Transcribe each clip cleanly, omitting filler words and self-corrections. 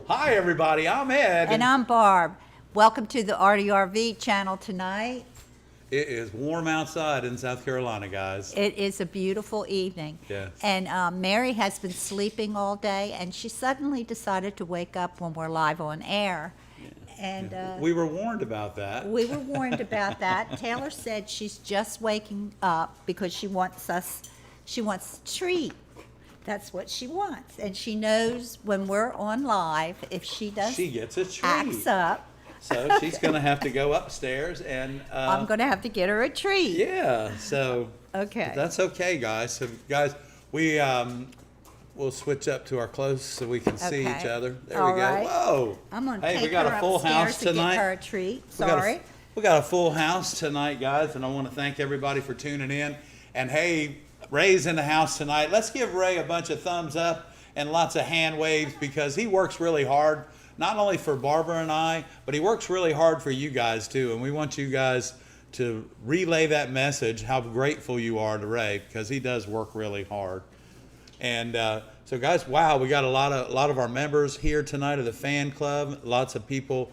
Hi, everybody. I'm Ed. And I'm Barb. Welcome to the ARTyRV channel tonight. It is warm outside in South Carolina, guys. It is a beautiful evening. Yes. And Mary has been sleeping all day, and she suddenly decided to wake up when we're live on air. And We were warned about that. we were warned about that. Taylor said she's just waking up because she wants a treat. That's what she wants. And she knows when we're on live, if she gets a treat. acts up, So she's going to have to go upstairs and... I'm going to have to get her a treat. Yeah, so... Okay. That's okay, guys. So, guys, we'll switch up to our close so we can see Okay. each other. There All we go. right. Whoa. I'm going to Hey, take we got her a full upstairs house to tonight. get her a treat. We got a- Sorry. We got a full house tonight, guys, and I want to thank everybody for tuning in. And hey, Ray's in the house tonight. Let's give Ray a bunch of thumbs up and lots of hand waves because he works really hard, not only for Barbara and I, but he works really hard for you guys too. And we want you guys to relay that message, how grateful you are to Ray, because he does work really hard. And so, guys, wow, we got a lot of our members here tonight of the fan club. Lots of people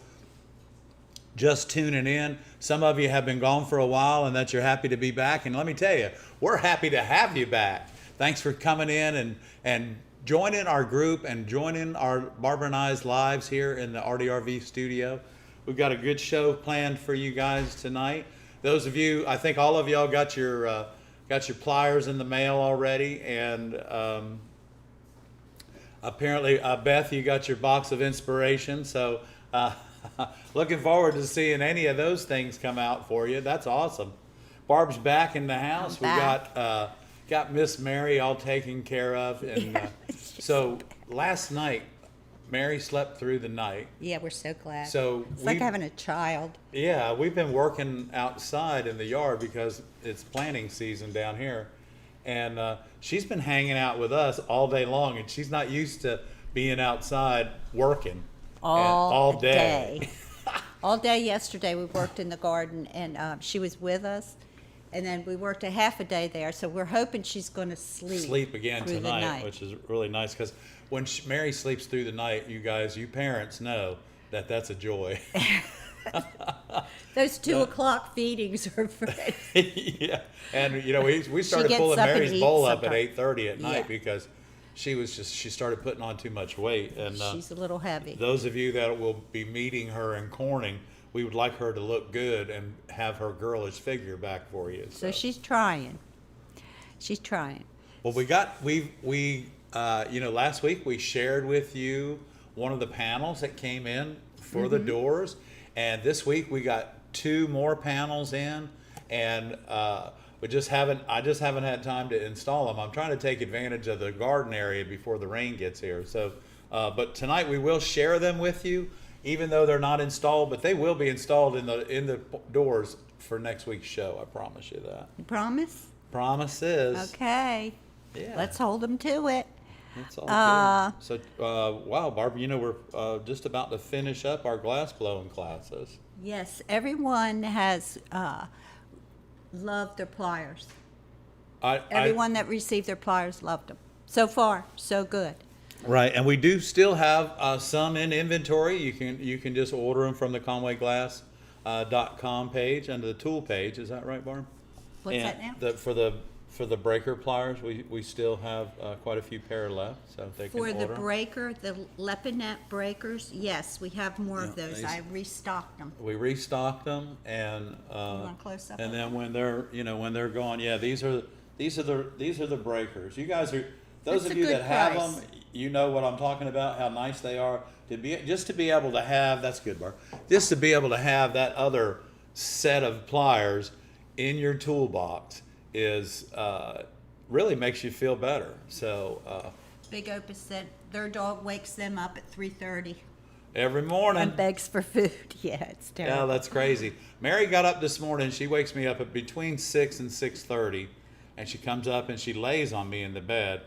just tuning in. Some of you have been gone for a while and that you're happy to be back. And let me tell you, we're happy to have you back. Thanks for coming in and joining our group and joining our Barbara and I's lives here in the ARTyRV studio. We've got a good show planned for you guys tonight. Those of you, I think all of y'all got your pliers in the mail already, and apparently, Beth, you got your box of inspiration. So looking forward to seeing any of those things come out for you. That's awesome. Barb's back in the house. We got Miss Mary all taken care of, and so last night Mary slept through the night. Yeah, we're so glad. So it's like having a child. Yeah, we've been working outside in the yard because it's planting season down here. And she's been hanging out with us all day long, and she's not used to being outside working all day. All day yesterday we worked in the garden, and she was with us. And then we worked a half a day there, so we're hoping she's going to sleep Again through the tonight, night. which is really nice because when Mary sleeps through the night, you parents know that that's a joy. Those 2 o'clock feedings are great. Yeah, and we started gets pulling up and Mary's eats bowl up at sometime. 8:30 at night Yeah. because she started putting on too much weight, and She's a little heavy. those of you that will be meeting her in Corning, we would like her to look good and have her girlish figure back for you. So she's trying. She's trying. Well, last week we shared with you one of the panels that came in for the doors, and this week we got 2 more panels in, and I just haven't had time to install them. I'm trying to take advantage of the garden area before the rain gets here. So, but tonight we will share them with you, even though they're not installed, but they will be installed in the doors for next week's show. I promise you that. You promise? Promises. Okay. Yeah. Let's hold them to it. That's all good. So, wow, Barb, we're just about to finish up our glass blowing classes. Yes, everyone has loved their pliers. Everyone that received their pliers loved them. So far, so good. Right, and we do still have some in inventory. You can just order them from the ConwayGlass.com page under the tool page. Is that right, Barb? What's that now? For the breaker pliers, we still have quite a few pair left, so they can For order the 'em. breaker, the Lepinet breakers, yes, we have more of those. these- I restocked them. We restocked them, and want close up and of then when they're gone, yeah, these are the breakers. You guys are those That's of a you good that have price. them. You know what I'm talking about. How nice they are to be able to have. That's good, Barb. Just to be able to have that other set of pliers in your toolbox is really makes you feel better. So Big Opus said their dog wakes them up at 3:30 every morning. and begs for food. Yeah, it's Yeah, terrible. that's crazy. Mary got up this morning. She wakes me up at between 6 and 6:30, and she comes up and she lays on me in the bed,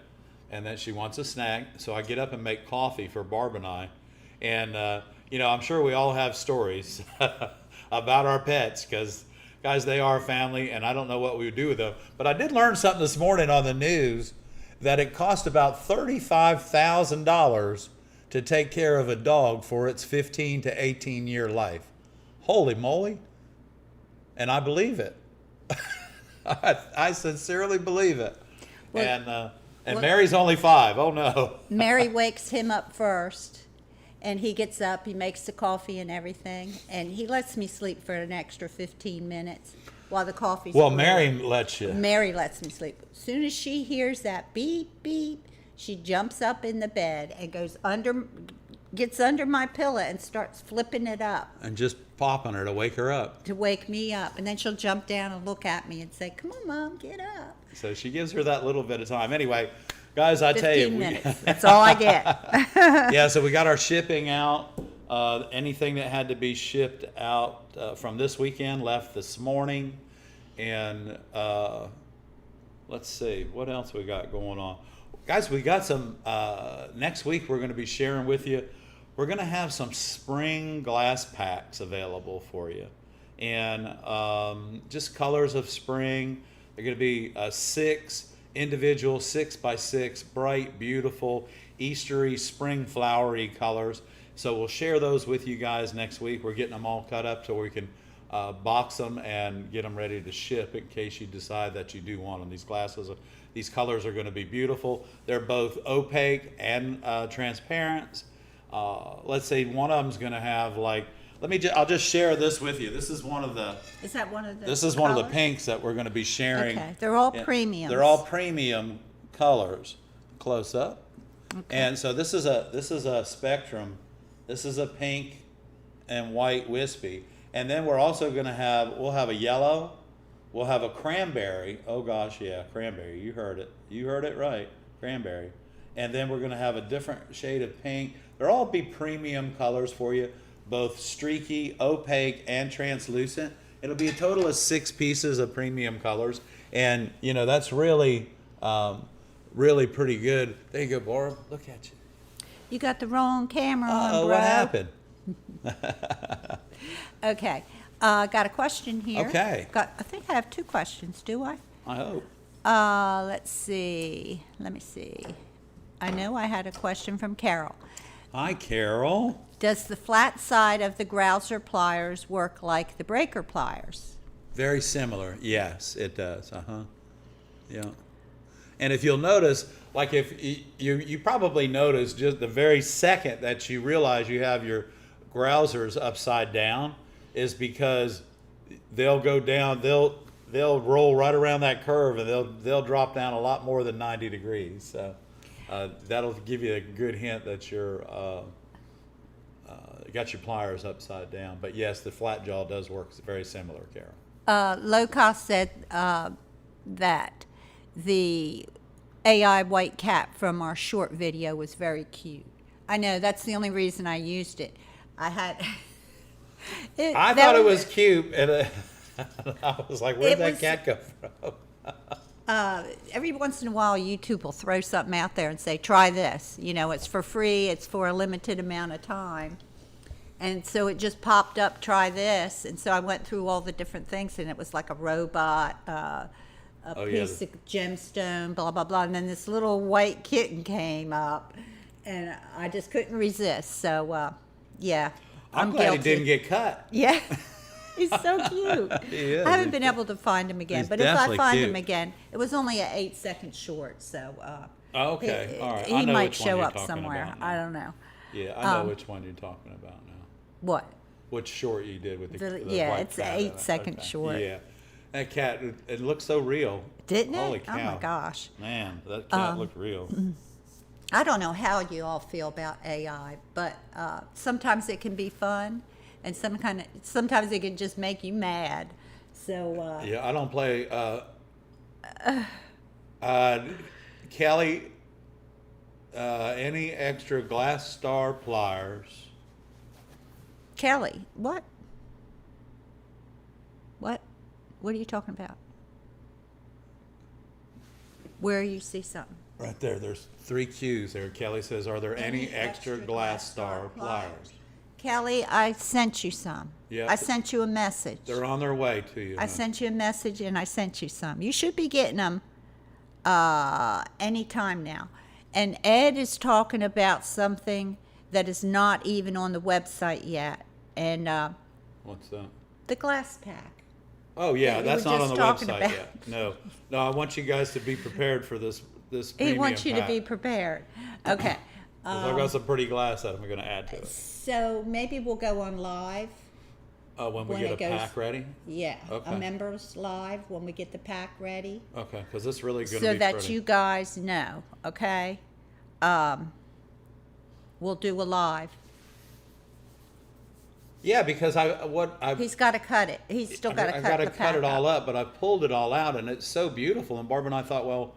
and then she wants a snack. So I get up and make coffee for Barb and I, and I'm sure we all have stories about our pets because guys, they are family, and I don't know what we would do with them. But I did learn something this morning on the news that it cost about $35,000 to take care of a dog for its 15 to 18 year life. Holy moly. And I believe it. I sincerely believe it. Well, And Mary's only 5. Oh no. Mary wakes him up first, and he gets up, he makes the coffee and everything, and he lets me sleep for an extra 15 minutes while the coffee's Well, brewing. Mary lets you. Mary lets me sleep. As soon as she hears that beep, beep, she jumps up in the bed and gets under my pillow and starts flipping it up And just popping her to wake her up. to wake me up. And then she'll jump down and look at me and say, "Come on, Mom, get up." So she gives her that little bit of time. Anyway, guys, I tell you. 15 minutes. That's all I get. Yeah, so we got our shipping out. Anything that had to be shipped out from this weekend left this morning. And let's see, what else we got going on? Guys, we got some, next week we're going to be sharing with you. We're going to have some spring glass packs available for you. And just colors of spring. They're going to be 6 individual 6x6 bright, beautiful, Eastery, spring flowery colors. So we'll share those with you guys next week. We're getting them all cut up so we can box them and get them ready to ship in case you decide that you do want them. These colors are going to be beautiful. They're both opaque and transparent. Let's say one of them's going to have like, I'll just share this with you. This is one of the. Is that one of the This is one of the colors? pinks that we're going to be sharing. Okay, they're all Yeah, premiums. They're all premium colors. Close up. Okay. And so this is a spectrum. This is a pink and white wispy. And then we're also going to we'll have a yellow, we'll have a cranberry. Oh gosh, yeah, cranberry. You heard it. You heard it right. Cranberry. And then we're going to have a different shade of pink. They'll all be premium colors for you, both streaky, opaque, and translucent. It'll be a total of 6 pieces of premium colors. And, you know, that's really, really pretty good. There you go, Barb. Look at you. You got the wrong camera on, Oh, bro. what happened? Okay, got a question here. Okay. I think I have 2 questions. Do I? I hope. Let's see. Let me see. I know I had a question from Carol. Hi, Carol. Does the flat side of the grouser pliers work like the breaker pliers? Very similar. Yes, it does. Yeah. And if you'll notice, like if you probably notice just the very second that you realize you have your grousers upside down is because they'll go down, they'll roll right around that curve and they'll drop down a lot more than 90 degrees. So that'll give you a good hint that you're got your pliers upside down. But yes, the flat jaw does work very similar, Carol. Low cost said that the AI white cat from our short video was very cute. I know, that's the only reason I used it. I thought it was cute, and I was like, where'd that cat come from? Every once in a while, YouTube will throw something out there and say, try this. You know, it's for free, it's for a limited amount of time. And so it just popped up, try this. And so I went through all the different things, and it was like a robot, piece of gemstone, blah, blah, blah. And then this little white kitten came up, and I just couldn't resist. So, yeah. I'm glad guilty. he didn't get cut. Yeah. He's so cute. He is. I haven't been able to find him again, He's but if I definitely find cute. him again, it was only an 8-second short, so Okay, all right. I he know might which one show you're up talking somewhere. about now. I don't know. Yeah, I know which one you're talking about now. What? Which short you did with the Yeah, white it's an cat. 8-second Okay. short. Yeah, that cat, it looked so real. Didn't Holy it? cow. Oh my gosh. Man, that cat looked real. I don't know how you all feel about AI, but sometimes it can be fun, and sometimes it can just make you mad. So Yeah, I don't play. Kelly, any extra glass star pliers? Kelly, what? What? What are you talking about? Where you see something? Right there. There's 3 Qs there. Kelly says, "Are there any extra glass star pliers?" Kelly, I sent you some. Yeah. I sent you a message. They're on their way to you. I sent you a message and I sent you some. You should be getting them any time now. And Ed is talking about something that is not even on the website yet. And What's that? the glass pack. Oh yeah, that we that's were not on just the talking website about. yet. No, I want you guys to be prepared for this He premium wants you to pack. be prepared. Okay. 'Cause I've got some pretty glass that I'm going to add to it. So maybe we'll go on live. When we when get it a goes- pack ready. Yeah, Okay. a members live when we get the pack ready, Okay, because this is really going to so be that pretty. you guys know. Okay. We'll do a live. Yeah, because He's got to cut it. He's still got to I've cut got to the cut pack it all up, but I pulled it all out, and it's so beautiful. And Barbara and I thought, well,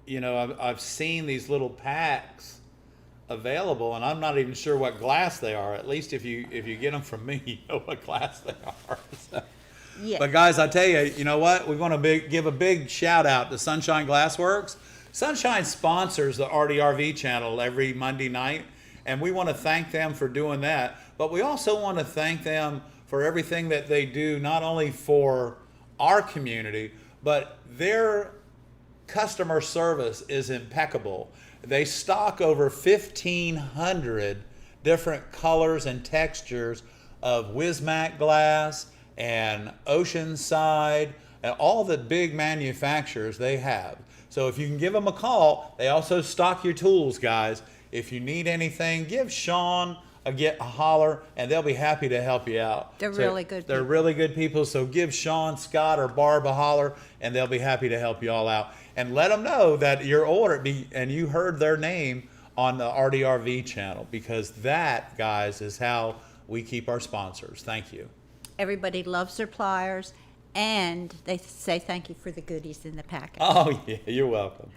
I've seen these little packs available, and I'm not even sure what glass they are. At least if you get them from me, you know what glass they are. So. Yeah. But guys, I tell you, you know what? We want to give a big shout out to Sunshine Glassworks. Sunshine sponsors the ARTyRV channel every Monday night, and we want to thank them for doing that. But we also want to thank them for everything that they do, not only for our community, but their customer service is impeccable. They stock over 1,500 different colors and textures of Wismac glass and Oceanside and all the big manufacturers they have. So if you can give them a call, they also stock your tools, guys. If you need anything, give Sean a holler, and they'll be happy to help you out. They're really good They're people. really good people. So give Sean, Scott, or Barb a holler, and they'll be happy to help you all out. And let them know that your order and you heard their name on the ARTyRV channel, because that, guys, is how we keep our sponsors. Thank you. Everybody loves their pliers, and they say thank you for the goodies in the package. Oh yeah, you're welcome.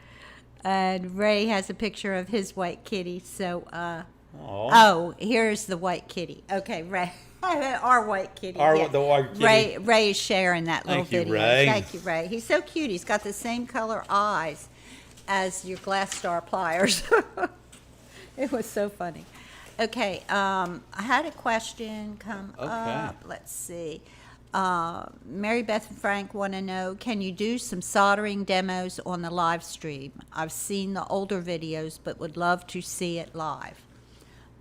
And Ray has a picture of his white kitty. So, Aw. oh, here's the white kitty. Okay, Ray, our white kitty. The white kitty. Ray is sharing that little Thank you, video. Ray. Thank you, Ray. He's so cute. He's got the same color eyes as your Glass Star pliers. It was so funny. Okay, I had a question come up. Let's see. Mary Beth and Frank want to know, can you do some soldering demos on the live stream? I've seen the older videos, but would love to see it live.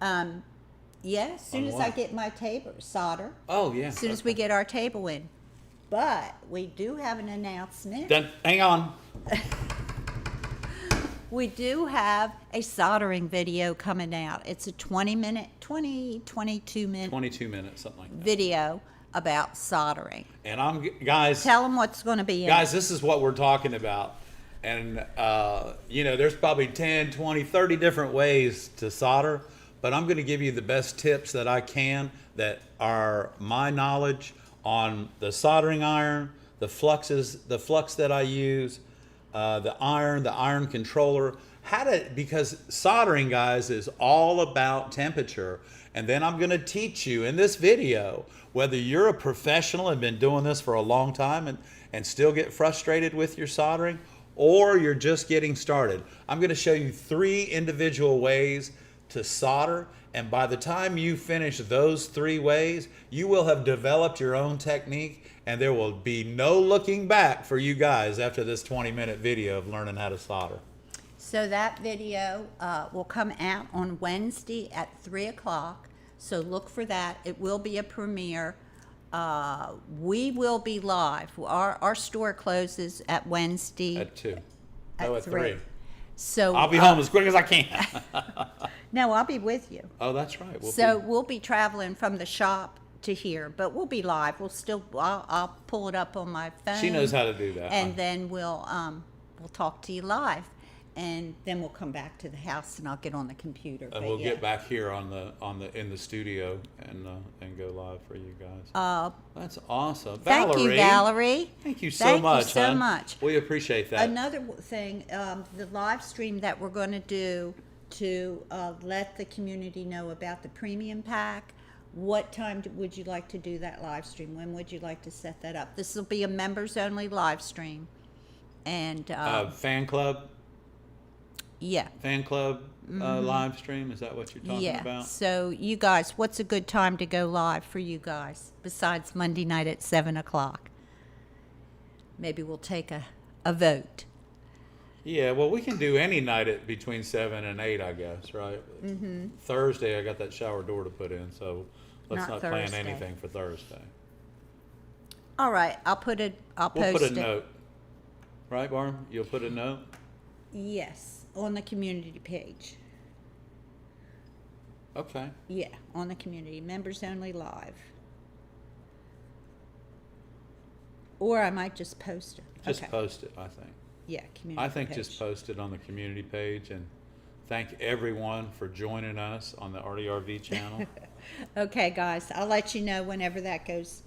Yeah, as soon On as what? I get my table, solder. Oh yeah. As soon as we get our table in. But we do have an announcement. Hang on. We do have a soldering video coming out. It's a 22 minute 22 minutes, something like that. video about soldering. And guys. Tell them what's going to be in Guys, it. this is what we're talking about. And, there's probably 10, 20, 30 different ways to solder, but I'm going to give you the best tips that I can that are my knowledge on the soldering iron, the flux that I use, the iron controller, because soldering, guys, is all about temperature. And then I'm going to teach you in this video, whether you're a professional and been doing this for a long time and still get frustrated with your soldering, or you're just getting started. I'm going to show you 3 individual ways to solder, and by the time you finish those 3 ways, you will have developed your own technique, and there will be no looking back for you guys after this 20-minute video of learning how to solder. So that video will come out on Wednesday at 3 o'clock. So look for that. It will be a premiere. We will be live. Our store closes at Wednesday At 2. at At 3. So I'll be home as quick as I can. No, I'll be with you. Oh, that's right. We'll be traveling from the shop to here, but we'll be live. I'll pull it up on my phone. She knows how to do that. And then we'll talk to you live, and then we'll come back to the house, and I'll get on the computer. And we'll get back here in the studio and go live for you guys. That's awesome. Thank you, Valerie. Thank you so much. Thank you so hon. much. We appreciate that. Another thing, the live stream that we're going to do to let the community know about the premium pack. What time would you like to do that live stream? When would you like to set that up? This will be a members only live stream, and fan club. Yeah. Fan club live stream. Is that what you're talking about? So you guys, what's a good time to go live for you guys besides Monday night at 7 o'clock? Maybe we'll take a vote. Yeah, well, we can do any night at between 7 and 8, I guess, right? Mm-hmm. Thursday, I got that shower door to put in, so let's Not not plan Thursday. anything for Thursday. All right, I'll We'll post put a it. note. Right, Barb? You'll put a note? Yes, on the community page. Okay. Yeah, on the community, members only live. Or I might just post it. Just Okay. post it, I think. Yeah, community I think page. just post it on the community page, and thank everyone for joining us on the ARTyRV channel. Okay, guys, I'll let you know whenever that goes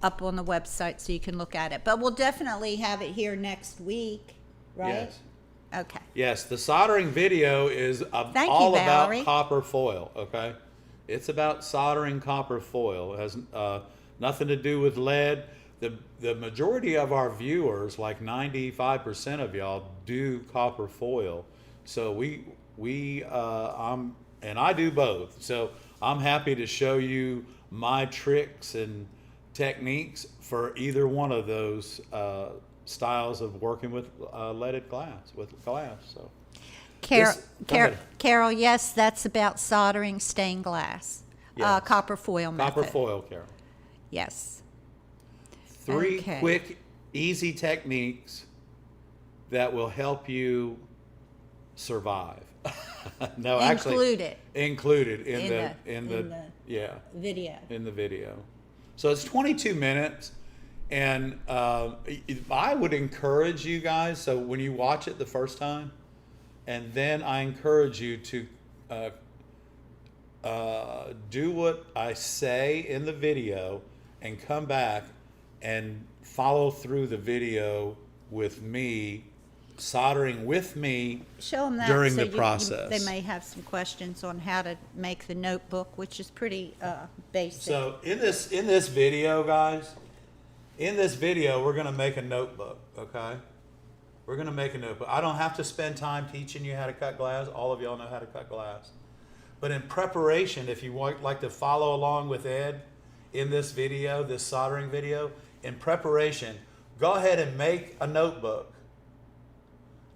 up on the website so you can look at it. But we'll definitely have it here next week, right? Yes. Okay. Yes, the soldering video is Thank you, all Valerie. about copper foil, okay? It's about soldering copper foil. It has nothing to do with lead. The majority of our viewers, like 95% of y'all, do copper foil. So and I do both. So I'm happy to show you my tricks and techniques for either one of those styles of working with leaded glass, So Carol, Go ahead. Carol, yes, that's about soldering stained glass. Yes. Copper foil method. copper foil, Carol. Yes. 3 Okay. quick, easy techniques that will help you survive. No, actually, included in the video. in the video. So it's 22 minutes, and I would encourage you guys. So when you watch it the first time, and then I encourage you to do what I say in the video, and come back and follow through the video with me, soldering with me Show them that during so the process. they may have some questions on how to make the notebook, which is pretty basic. So in this video, guys, we're gonna make a notebook, okay? We're gonna make a notebook. I don't have to spend time teaching you how to cut glass. All of y'all know how to cut glass. But in preparation, if you like to follow along with Ed in this video, this soldering video, in preparation, go ahead and make a notebook.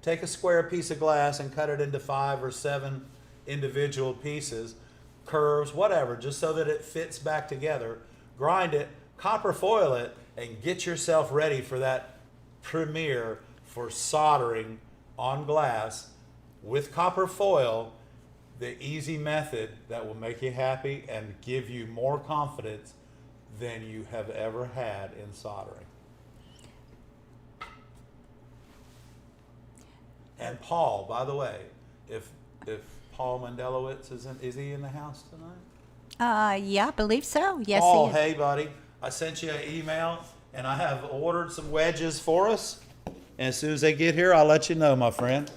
Take a square piece of glass and cut it into 5 or 7 individual pieces, curves, whatever, just so that it fits back together. Grind it, copper foil it, and get yourself ready for that premiere for soldering on glass with copper foil, the easy method that will make you happy and give you more confidence than you have ever had in soldering. And Paul, by the way, if Paul Mandelowitz is he in the house tonight? Yeah, I believe so. Yes, Paul, he is. hey buddy, I sent you an email and I have ordered some wedges for us. And as soon as they get here, I'll let you know, my friend.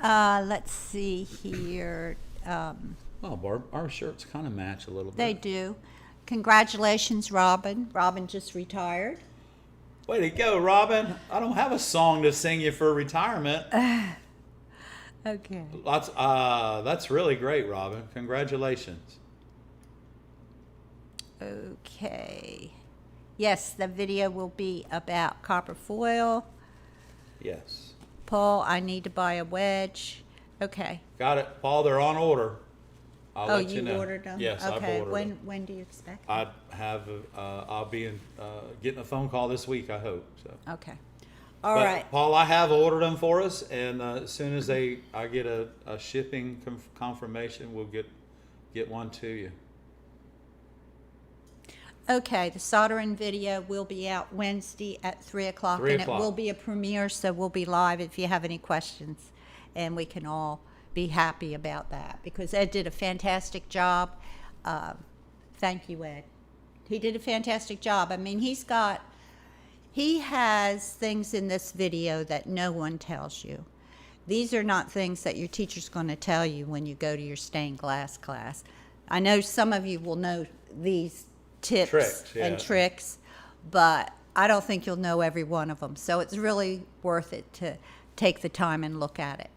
Let's see here. Oh, Barb, our shirts kind of match a little bit. They do. Congratulations, Robin. Robin just retired. Way to go, Robin. I don't have a song to sing you for retirement. Okay. That's really great, Robin. Congratulations. Okay. Yes, the video will be about copper foil. Yes. Paul, I need to buy a wedge. Okay. Got it. Paul, they're on order. I'll let you know. Ordered them? Yes, okay. I've ordered them. When do you expect them? I'll be getting a phone call this week, I hope. So. Okay. All right. Paul, I have ordered them for us, and as soon as I get a shipping confirmation, we'll get one to you. Okay, the soldering video will be out Wednesday at 3 o'clock. 3 And o'clock. it will be a premiere, so we'll be live if you have any questions. And we can all be happy about that because Ed did a fantastic job. Thank you, Ed. He did a fantastic job. I mean, he has things in this video that no one tells you. These are not things that your teacher's going to tell you when you go to your stained glass class. I know some of you will know these tips and tricks, but I don't think you'll know every one of them. So it's really worth it to take the time and look at it.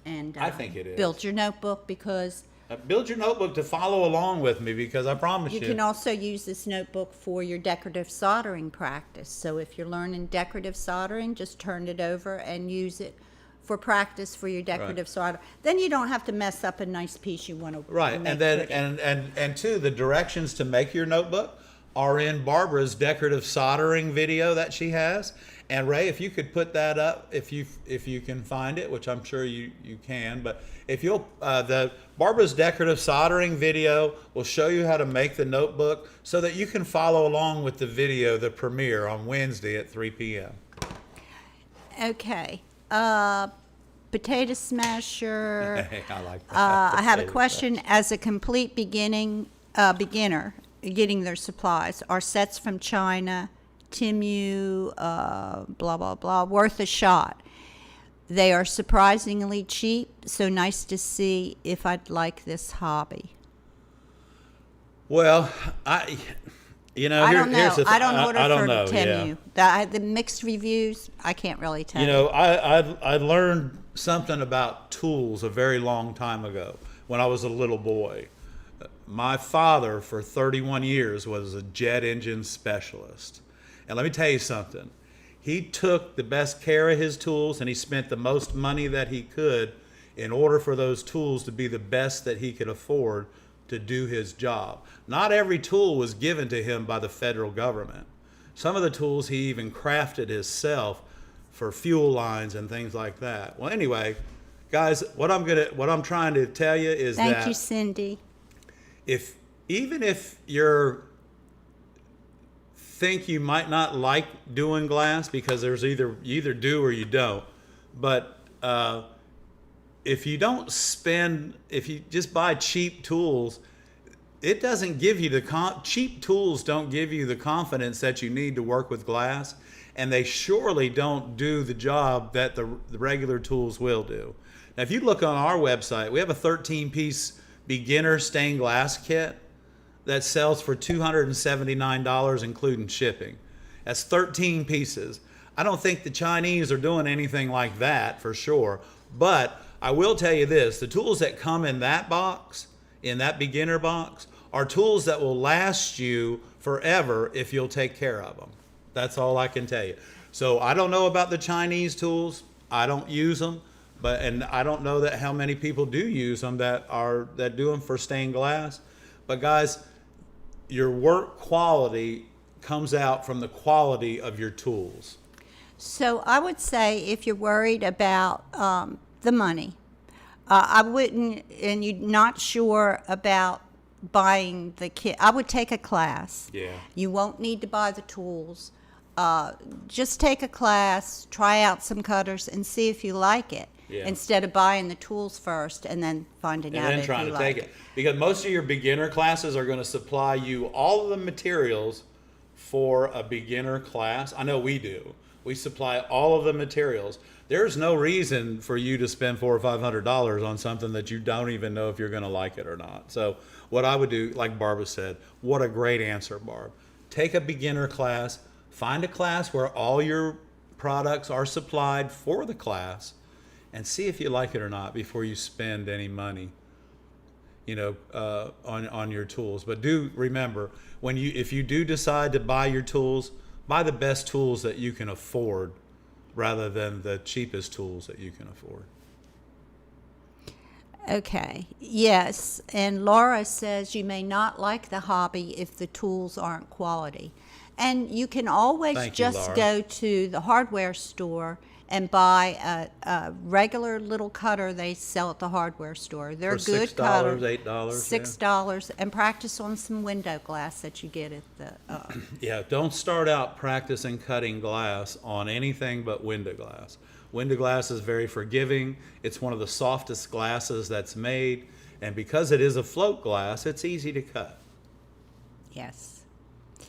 And I think it is. Build your notebook because Build your notebook to follow along with me, because I promise You you. can also use this notebook for your decorative soldering practice. So if you're learning decorative soldering, just turn it over and use it for practice for your decorative solder. Then you don't have to mess up a nice piece you want to Right, make and then pretty. and two, the directions to make your notebook are in Barbara's decorative soldering video that she has. And Ray, if you could put that up, if you can find it, which I'm sure you can, but if you'll, the Barbara's decorative soldering video will show you how to make the notebook so that you can follow along with the video, the premiere on Wednesday at 3 p.m. Okay. Potato smasher. I like that. I have a Potato question. As a complete beginner getting their supplies, are sets from China, Timu, blah, blah, blah, worth a shot? They are surprisingly cheap, so nice to see if I'd like this hobby. Well, I don't know. here's the I don't order I don't for know, Timu. yeah. The mixed reviews, I can't really tell. You know, I learned something about tools a very long time ago when I was a little boy. My father, for 31 years, was a jet engine specialist. And let me tell you something. He took the best care of his tools, and he spent the most money that he could in order for those tools to be the best that he could afford to do his job. Not every tool was given to him by the federal government. Some of the tools he even crafted himself for fuel lines and things like that. Well, anyway, guys, what I'm trying to tell you is that Thank you, Cindy. Even if you're think you might not like doing glass, because there's you either do or you don't, but if you just buy cheap tools, it doesn't give you cheap tools don't give you the confidence that you need to work with glass, and they surely don't do the job that the regular tools will do. Now, if you look on our website, we have a 13-piece beginner stained glass kit that sells for $279, including shipping. That's 13 pieces. I don't think the Chinese are doing anything like that for sure, but I will tell you this, the tools that come in that box, in that beginner box, are tools that will last you forever if you'll take care of them. That's all I can tell you. So I don't know about the Chinese tools. I don't use them, and I don't know that how many people do use them that do them for stained glass. But guys, your work quality comes out from the quality of your tools. So I would say if you're worried about the money, I wouldn't, and you're not sure about buying the kit, I would take a class. Yeah. You won't need to buy the tools. Just take a class, try out some cutters, and see if you like it. Yeah. Instead of buying the tools first and then finding And out then if trying you to like take it. Because most of your beginner classes are going to supply you all of the materials for a beginner class. I know we do. We supply all of the materials. There's no reason for you to spend $400 or $500 on something that you don't even know if you're going to like it or not. So what I would do, like Barbara said, what a great answer, Barb. Take a beginner class. Find a class where all your products are supplied for the class, and see if you like it or not before you spend any money, on your tools. But do remember, if you do decide to buy your tools, buy the best tools that you can afford rather than the cheapest tools that you can afford. Okay, yes. And Laura says you may not like the hobby if the tools aren't quality. And you can always Thank you, just Laura. go to the hardware store and buy a regular little cutter they sell at the hardware store. They're For good $6, cutter. $8, $6, and practice on some window glass that you get at the. Yeah, don't start out practicing cutting glass on anything but window glass. Window glass is very forgiving. It's one of the softest glasses that's made, and because it is a float glass, it's easy to cut. Yes.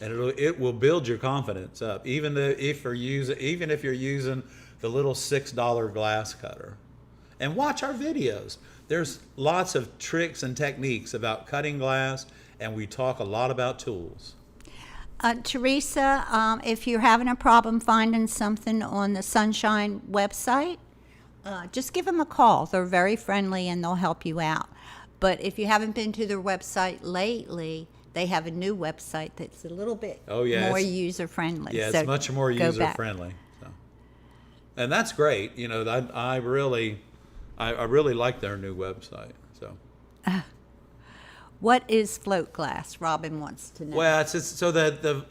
And it will build your confidence up, even if you're using the little $6 glass cutter. And watch our videos. There's lots of tricks and techniques about cutting glass, and we talk a lot about tools. Teresa, if you're having a problem finding something on the Sunshine website, just give them a call. They're very friendly and they'll help you out. But if you haven't been to their website lately, they have a new website that's a little bit more user-friendly. Yeah, so it's much more go back. user-friendly. So. And that's great. You know, I really like their new website. So. What is float glass? Robin wants to know. Well, it's so the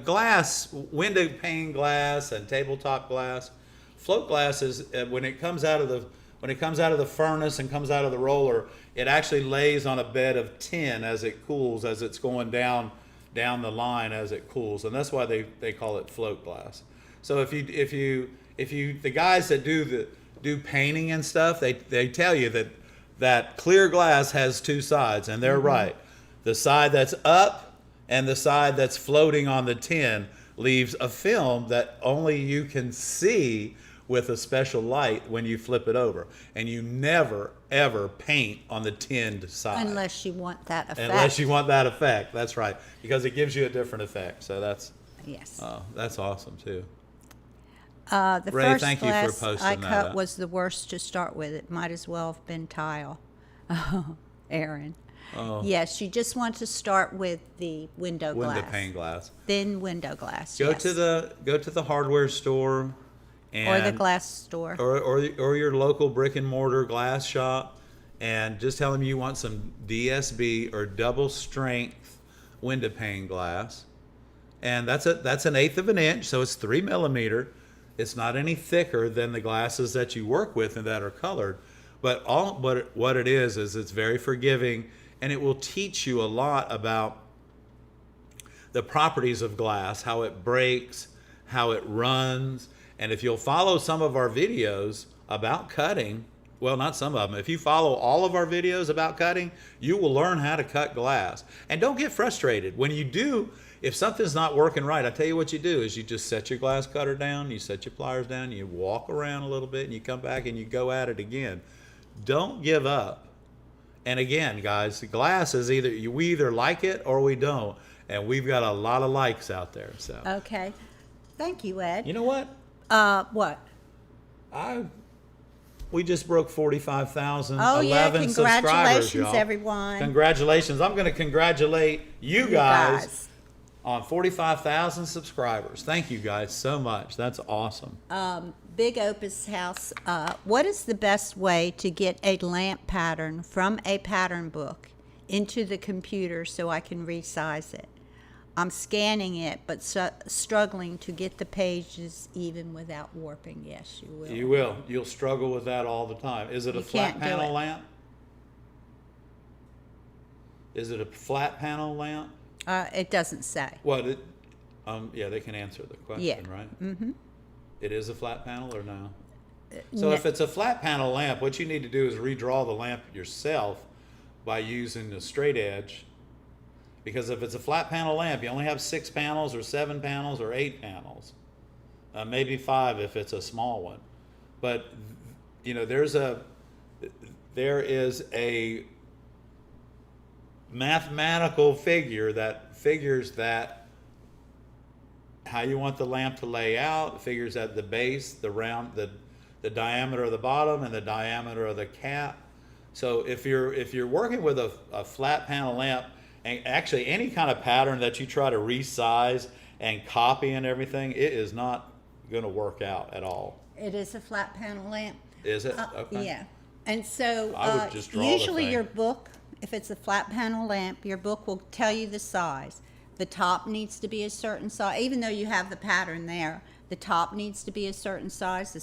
glass, window pane glass and tabletop glass, float glass is when it comes out of the furnace and comes out of the roller, it actually lays on a bed of tin as it cools, as it's going down the line as it cools, and that's why they call it float glass. So if you the guys that do painting and stuff, they tell you that clear glass has two sides, and they're right. The side that's up and the side that's floating on the tin leaves a film that only you can see with a special light when you flip it over. And you never, ever paint on the tinned side. Unless you want that effect. Unless you want that effect, that's right. Because it gives you a different effect. So that's awesome too. The Ray, first thank you for glass posting I that cut up. was the worst to start with. It might as well have been tile. Aaron. Oh. Yes, you just want to start with the window glass. Window pane glass. Thin window glass. Go yes. to the hardware store, and or the glass store. or your local brick and mortar glass shop, and just tell them you want some DSB or double strength window pane glass, and that's an 1/8 of an inch, so it's 3 millimeter. It's not any thicker than the glasses that you work with and that are colored, but what it is it's very forgiving, and it will teach you a lot about the properties of glass, how it breaks, how it runs. And if you'll follow some of our videos about cutting, well, not some of them, if you follow all of our videos about cutting, you will learn how to cut glass. And don't get frustrated. When you do, if something's not working right, I tell you what you do is you just set your glass cutter down, you set your pliers down, you walk around a little bit, and you come back and you go at it again. Don't give up. And again, guys, the glass is we either like it or we don't. And we've got a lot of likes out there. So. Okay. Thank you, Ed. You know what? What? We just broke 45,000. Oh, yeah. 11 subscribers, Congratulations, y'all. everyone. Congratulations. I'm going to congratulate you guys on 45,000 subscribers. Thank you guys so much. That's awesome. Big Opus House, what is the best way to get a lamp pattern from a pattern book into the computer so I can resize it? I'm scanning it, but struggling to get the pages even without warping. Yes, you will. You will. You'll struggle with that all the time. Is it a flat panel lamp? Is it a flat panel lamp? It doesn't say. Well, yeah, they can answer the question, right? Mm-hmm. It is a flat panel or no? So if it's a flat panel lamp, what you need to do is redraw the lamp yourself by using the straight edge. Because if it's a flat panel lamp, you only have 6 panels or 7 panels or 8 panels. Maybe 5 if it's a small one. But, you know, there is a mathematical figure that figures that how you want the lamp to lay out, figures at the base, the diameter of the bottom and the diameter of the cap. So if you're working with a flat panel lamp, and actually any kind of pattern that you try to resize and copy and everything, it is not going to work out at all. It is a flat panel lamp. Is it? Okay. Yeah. And so I would just draw usually the thing. your book, if it's a flat panel lamp, your book will tell you the size. The top needs to be a certain size, even though you have the pattern there. The top needs to be a certain size, the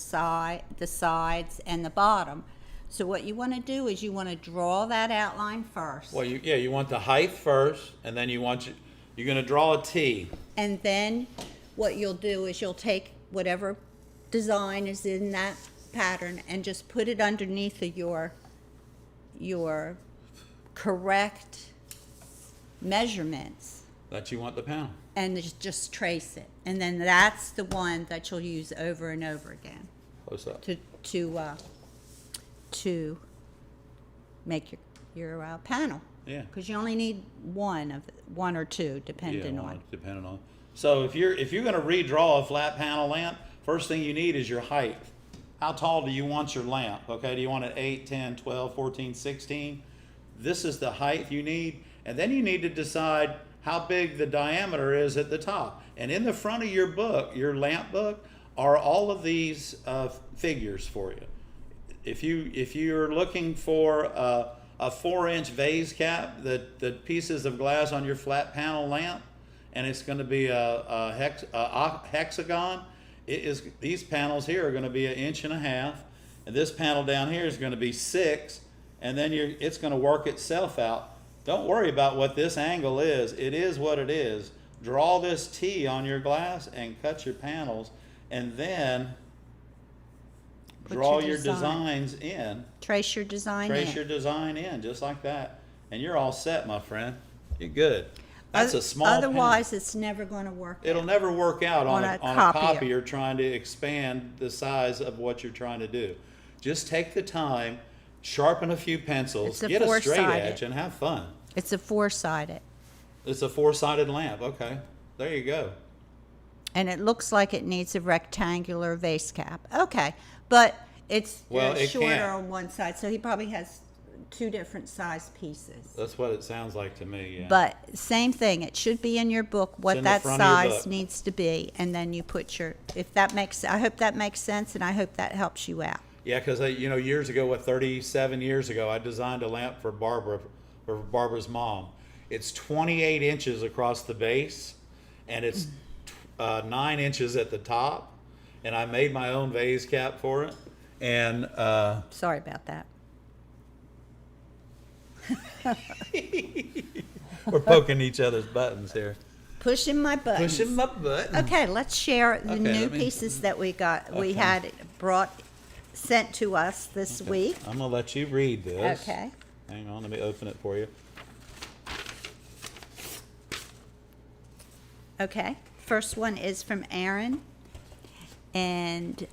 sides, and the bottom. So what you want to do is you want to draw that outline first. Well, you want the height first, and then you're going to draw a T. And then what you'll do is you'll take whatever design is in that pattern and just put it underneath of your correct measurements. That you want the panel. And just trace it. And then that's the one that you'll use over and over again. Close up. To make your panel. Yeah. Because you only need one or two, depending on. Depending on. So if you're going to redraw a flat panel lamp, first thing you need is your height. How tall do you want your lamp? Okay, do you want it 8, 10, 12, 14, 16? this is the height you need, and then you need to decide how big the diameter is at the top. And in the front of your book, your lamp book, are all of these figures for you. If you're looking for a 4-inch vase cap, the pieces of glass on your flat panel lamp, and it's going to be a hexagon. These panels here are going to be 1.5 inches, and this panel down here is going to be 6, and then it's going to work itself out. Don't worry about what this angle is. It is what it is. Draw this T on your glass and cut your panels, and then draw your designs in. Trace your design Trace your design in, just like that. And you're all set, my friend. You're good. That's a small Otherwise, pen. it's never going to work It'll out. never work out on a copier. copier trying to expand the size of what you're trying to do. Just take the time, sharpen a few pencils, get a straight edge, and have fun. It's a 4-sided. It's a 4-sided lamp. Okay, there you go. And it looks like it needs a rectangular vase cap. Okay, but it's It shorter can't. on one side, so he probably has 2 different size pieces. That's what it sounds like to me, yeah. But same thing, it should be in your book in what the that front of your size book. needs to be, and then you put your, I hope that makes sense, and I hope that helps you out. Yeah, because years ago, 37 years ago, I designed a lamp for Barbara's mom. It's 28 inches across the base, and it's 9 inches at the top, and I made my own vase cap for it. And Sorry about that. we're poking each other's buttons here. Pushing my buttons. Pushing my button. Okay, let's share the Okay, new let me- pieces that we got. We Okay. had sent to us this week. I'm gonna let you read this. Okay. Hang on, let me open it for you. Okay. First one is from Aaron. And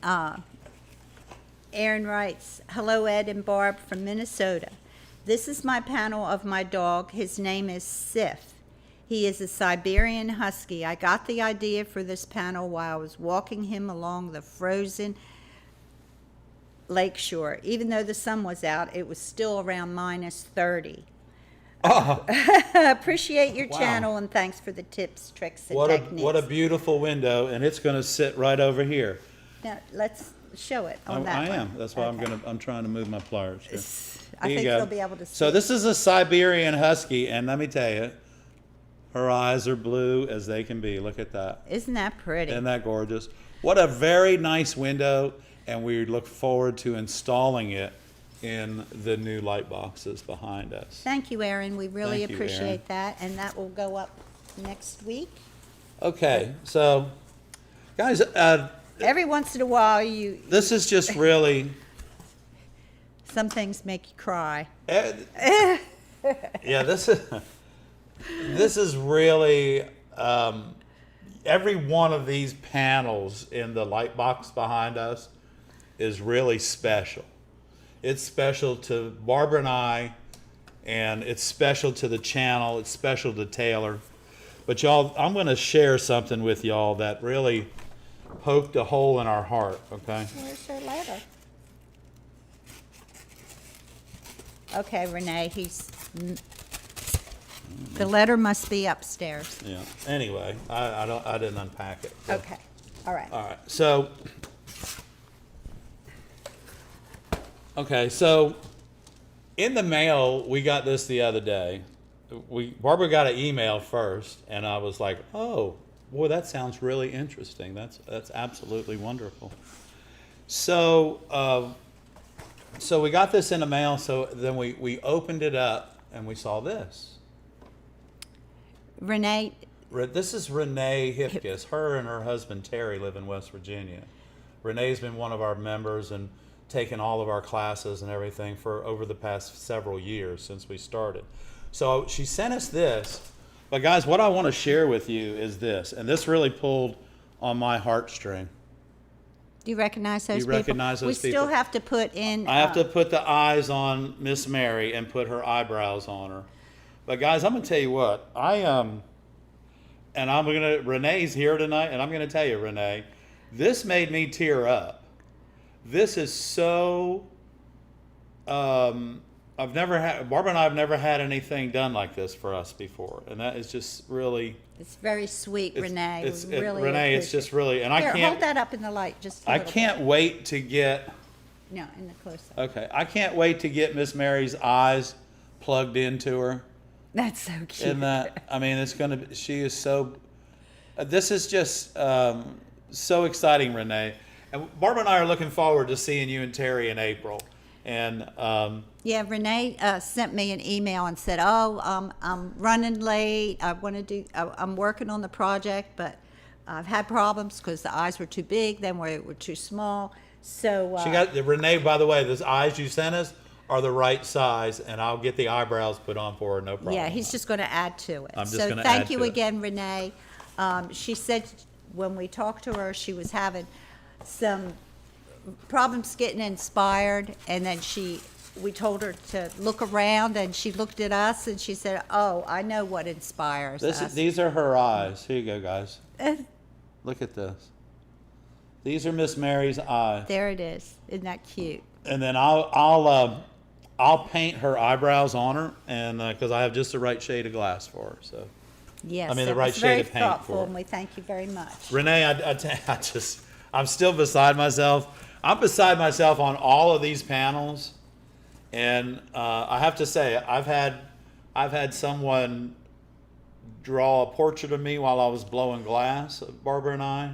Aaron writes, "Hello, Ed and Barb from Minnesota. This is my panel of my dog. His name is Sif. He is a Siberian Husky. I got the idea for this panel while I was walking him along the frozen lakeshore. Even though the sun was out, it was still around -30. Oh, Appreciate your Wow. channel and thanks for the tips, tricks, and what techniques." a beautiful window, and it's gonna sit right over here. Now, let's show it on that I one. am. That's why Okay. I'm trying to move my pliers here. I Here you think go. they'll be able to see. So this is a Siberian Husky, and let me tell you, her eyes are blue as they can be. Look at that. Isn't that pretty? Isn't that gorgeous? What a very nice window, and we look forward to installing it in the new light boxes behind us. Thank you, Aaron. We really Thank you, appreciate that, and that will go up next week. Okay, so guys, Every once in a while, this is just really, some things make you cry. yeah, this is really, every one of these panels in the light box behind us is really special. It's special to Barbara and I, and it's special to the channel. It's special to Taylor. But y'all, I'm going to share something with y'all that really poked a hole in our heart, okay? Where's her letter? Okay, Renee, the letter must be upstairs. Yeah. Anyway, I didn't unpack it. So. Okay, all right. All right. So, okay. So, in the mail, we got this the other day. Barbara got an email first, and I was like, "Oh, boy, that sounds really interesting. That's absolutely wonderful." So, so we got this in the mail. So then we opened it up, and we saw this. Renee, This is Renee Hipkiss. Her and her husband Terry live in West Virginia. Renee's been one of our members and taken all of our classes and everything for over the past several years since we started. So she sent us this. But guys, what I want to share with you is this, and this really pulled on my heartstring. do you recognize those You people? recognize those We still people? have to put in. I have to put the eyes on Miss Mary and put her eyebrows on her. But guys, I'm gonna tell you what, Renee's here tonight, and I'm gonna tell you, Renee, this made me tear up. This is so Barbara and I have never had anything done like this for us before, and that is just really. It's very sweet, Renee. We really Renee, it's just really, and Here, I can't. hold that up in the light just a I little can't bit. wait to get. No, in the close-up. Okay, I can't wait to get Miss Mary's eyes plugged into her. That's so cute. In that, I mean, it's gonna be. She is so. This is just so exciting, Renee. And Barbara and I are looking forward to seeing you and Terry in April. And Yeah, Renee sent me an email and said, "Oh, I'm running late. I'm working on the project, but I've had problems because the eyes were too big, then were too small." So she got Renee. By the way, those eyes you sent us are the right size, and I'll get the eyebrows put on for her. No problem. yeah, he's just going to add to it. I'm just so gonna thank add you to it. again, Renee. She said when we talked to her, she was having some problems getting inspired, and then we told her to look around, and she looked at us and she said, "Oh, I know what inspires us." These are her eyes. Here you go, guys. Look at this. These are Miss Mary's eyes. There it is. Isn't that cute? And then I'll paint her eyebrows on her, and because I have just the right shade of glass for her. So Yes, I mean, the it right was shade very of paint thoughtful, for it. and we thank you very much. Renee, I'm still beside myself. I'm beside myself on all of these panels, and I have to say, I've had someone draw a portrait of me while I was blowing glass, Barbara and I,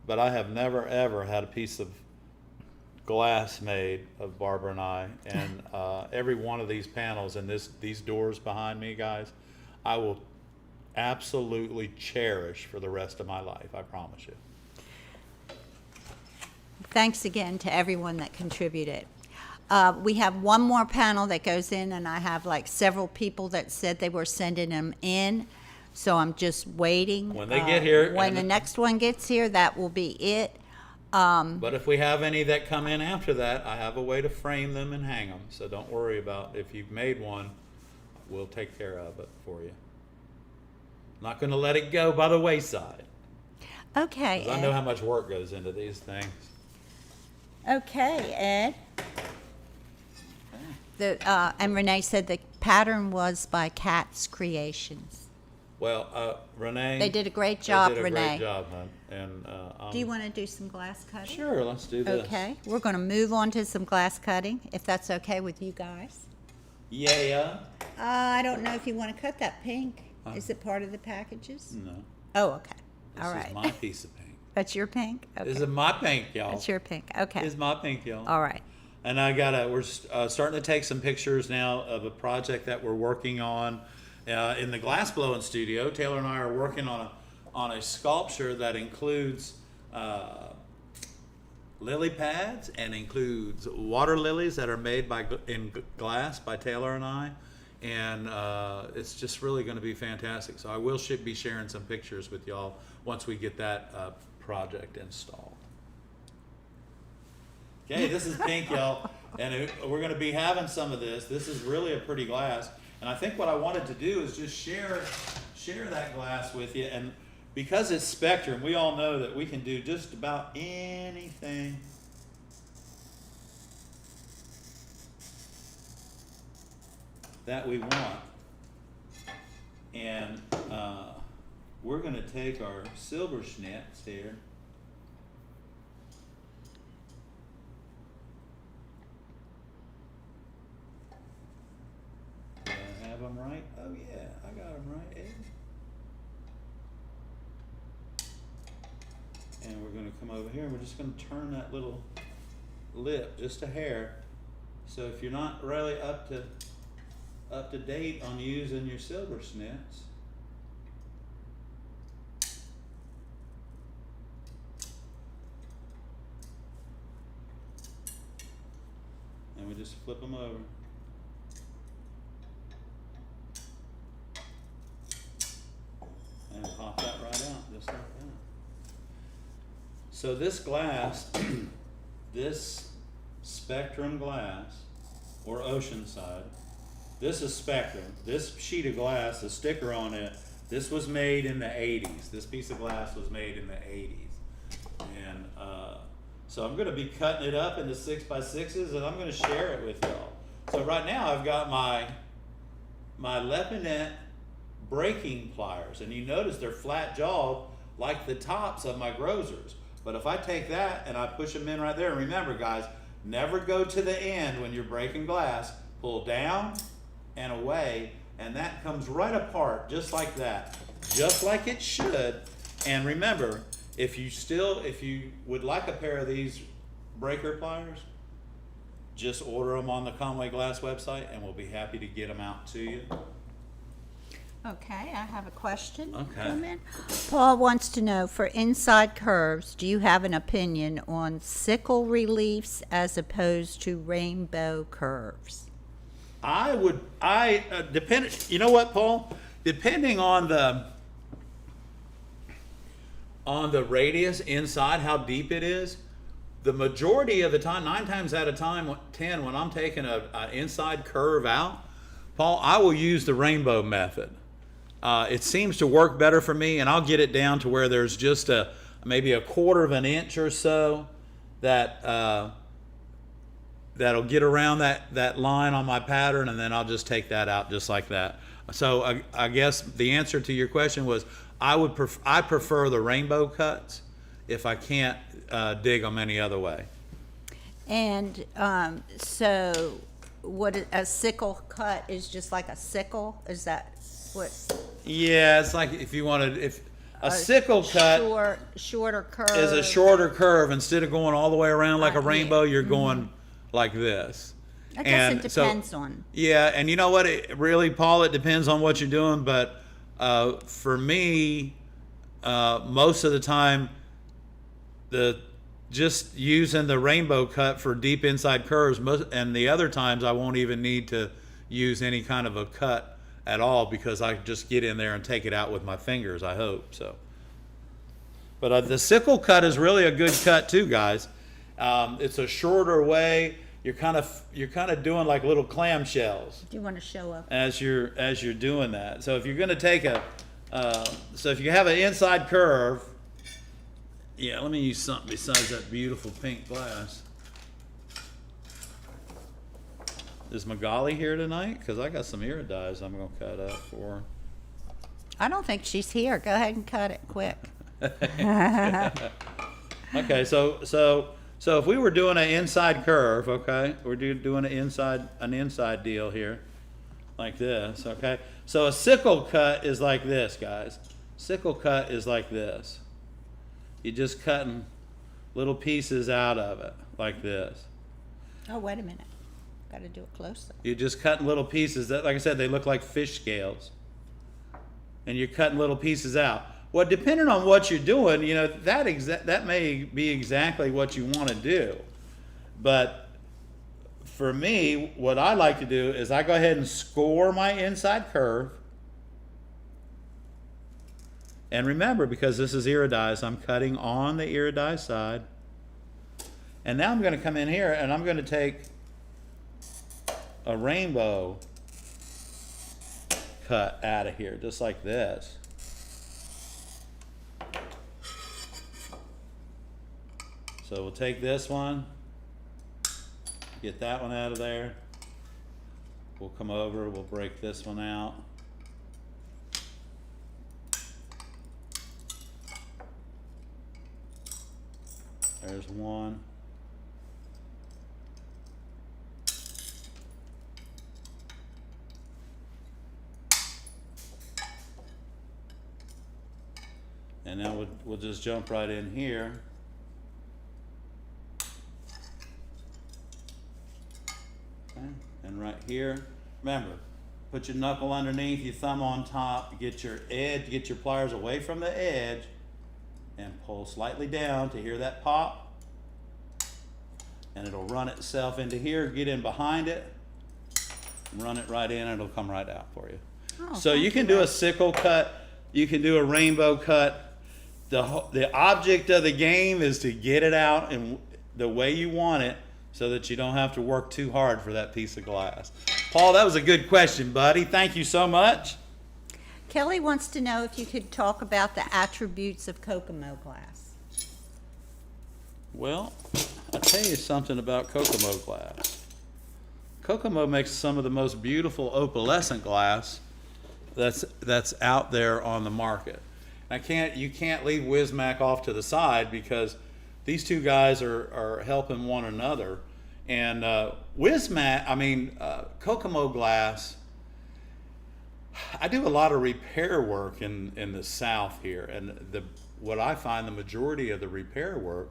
but I have never ever had a piece of glass made of Barbara and I, and every one of these panels and these doors behind me, guys, I will absolutely cherish for the rest of my life. I promise you. Thanks again to everyone that contributed. We have one more panel that goes in, and I have like several people that said they were sending them in. So I'm just waiting. When they get here, When the next one gets here, that will be it. But if we have any that come in after that, I have a way to frame them and hang them. So don't worry about if you've made one, we'll take care of it for you. Not going to let it go by the wayside. Okay, 'Cause I know Ed. how much work goes into these things. Okay, Ed. And Renee said the pattern was by Cat's Creations. Well, Renee. They did a great job, They did a Renee. great job, hon. And Do you want to do some glass cutting? Sure, let's do this. Okay, we're going to move on to some glass cutting, if that's okay with you guys. Yeah. I don't know if you want to cut that pink. Is it part of the packages? No. Oh, okay. This All right. is my piece of pink. That's your pink? Okay. This is my pink, y'all. That's your pink. Okay. This is my pink, y'all. All right. And we're starting to take some pictures now of a project that we're working on in the glass blowing studio. Taylor and I are working on a sculpture that includes lily pads and includes water lilies that are made in glass by Taylor and I. And it's just really going to be fantastic. So I will be sharing some pictures with y'all once we get that project installed. Okay, this is pink, y'all, and we're going to be having some of this. This is really a pretty glass, and I think what I wanted to do is just share that glass with you. And because it's Spectrum, we all know that we can do just about anything. That we want. And we're going to take our silver schnitz here. Do I have them right? Oh yeah, I got them right, Ed. And we're going to come over here and we're just going to turn that little lip just a hair. So if you're not really up to date on using your silver schnitz, and we just flip them over. And pop that right out just like that. So this glass, this Spectrum glass, or Oceanside, this is Spectrum. This sheet of glass, the sticker on it, this was made in the 80s. This piece of glass was made in the 80s. And so I'm going to be cutting it up into 6x6s, and I'm going to share it with y'all. So right now I've got my Lepinette breaking pliers, and you notice they're flat jawed like the tops of my grozers. But if I take that and I push them in right there, remember guys, never go to the end when you're breaking glass. Pull down and away, and that comes right apart just like that, just like it should. And remember, if you would like a pair of these breaker pliers, just order them on the Conway Glass website and we'll be happy to get them out to you. Okay, I have a question. Okay. Comment. Paul wants to know, for inside curves, do you have an opinion on sickle reliefs as opposed to rainbow curves? You know what, Paul? Depending on the radius inside, how deep it is, the majority of the time, 9 times out of 10, when I'm taking an inside curve out, Paul, I will use the rainbow method. It seems to work better for me, and I'll get it down to where there's just maybe a 1/4 of an inch or so that'll get around that line on my pattern, and then I'll just take that out just like that. So I guess the answer to your question was I prefer the rainbow cuts if I can't dig them any other way. And so a sickle cut is just like a sickle? Is that what? Yeah, it's like if you wanted, if a sickle cut shorter curve is a shorter curve, instead of going all the way around like a rainbow, you're Mm-hmm. going like this. I guess it depends on. Yeah, and you know what? It really, Paul, it depends on what you're doing. But for me, most of the time, just using the rainbow cut for deep inside curves, and the other times I won't even need to use any kind of a cut at all, because I just get in there and take it out with my fingers, I hope. So, but the sickle cut is really a good cut too, guys. It's a shorter way. You're kind of doing like little clamshells. Do you want to show up? As you're doing that. So if you're going to take so if you have an inside curve, yeah, let me use something besides that beautiful pink glass. Is Magali here tonight? Because I got some iridize I'm going to cut up for her. I don't think she's here. Go ahead and cut it quick. Okay, so if we were doing an inside curve, okay, we're doing an inside deal here, like this, okay. So a sickle cut is like this, guys. Sickle cut is like this. You're just cutting little pieces out of it, like this. Oh, wait a minute. Got to do it closer. You're just cutting little pieces that, like I said, they look like fish scales. And you're cutting little pieces out. Well, depending on what you're doing, you know, that may be exactly what you want to do. But for me, what I like to do is I go ahead and score my inside curve. And remember, because this is iridized, I'm cutting on the iridized side. And now I'm going to come in here and I'm going to take a rainbow cut out of here, just like this. So we'll take this one, get that one out of there. We'll come over, we'll break this one out. There's one. And now we'll just jump right in here. Okay. And right here, remember, put your knuckle underneath, your thumb on top, get your pliers away from the edge, and pull slightly down to hear that pop. And it'll run itself into here, get in behind it, and run it right in, and it'll come right out for you. Oh, so you can do a sickle cut, you can do a rainbow cut. The object of the game is to get it out in the way you want it, so that you don't have to work too hard for that piece of glass. Paul, that was a good question, buddy. Thank you so much. Kelly wants to know if you could talk about the attributes of Kokomo glass. Well, I'll tell you something about Kokomo glass. Kokomo makes some of the most beautiful opalescent glass that's out there on the market. You can't leave Wismac off to the side because these two guys are helping one another. And Kokomo glass, I do a lot of repair work in the South here, and what I find the majority of the repair work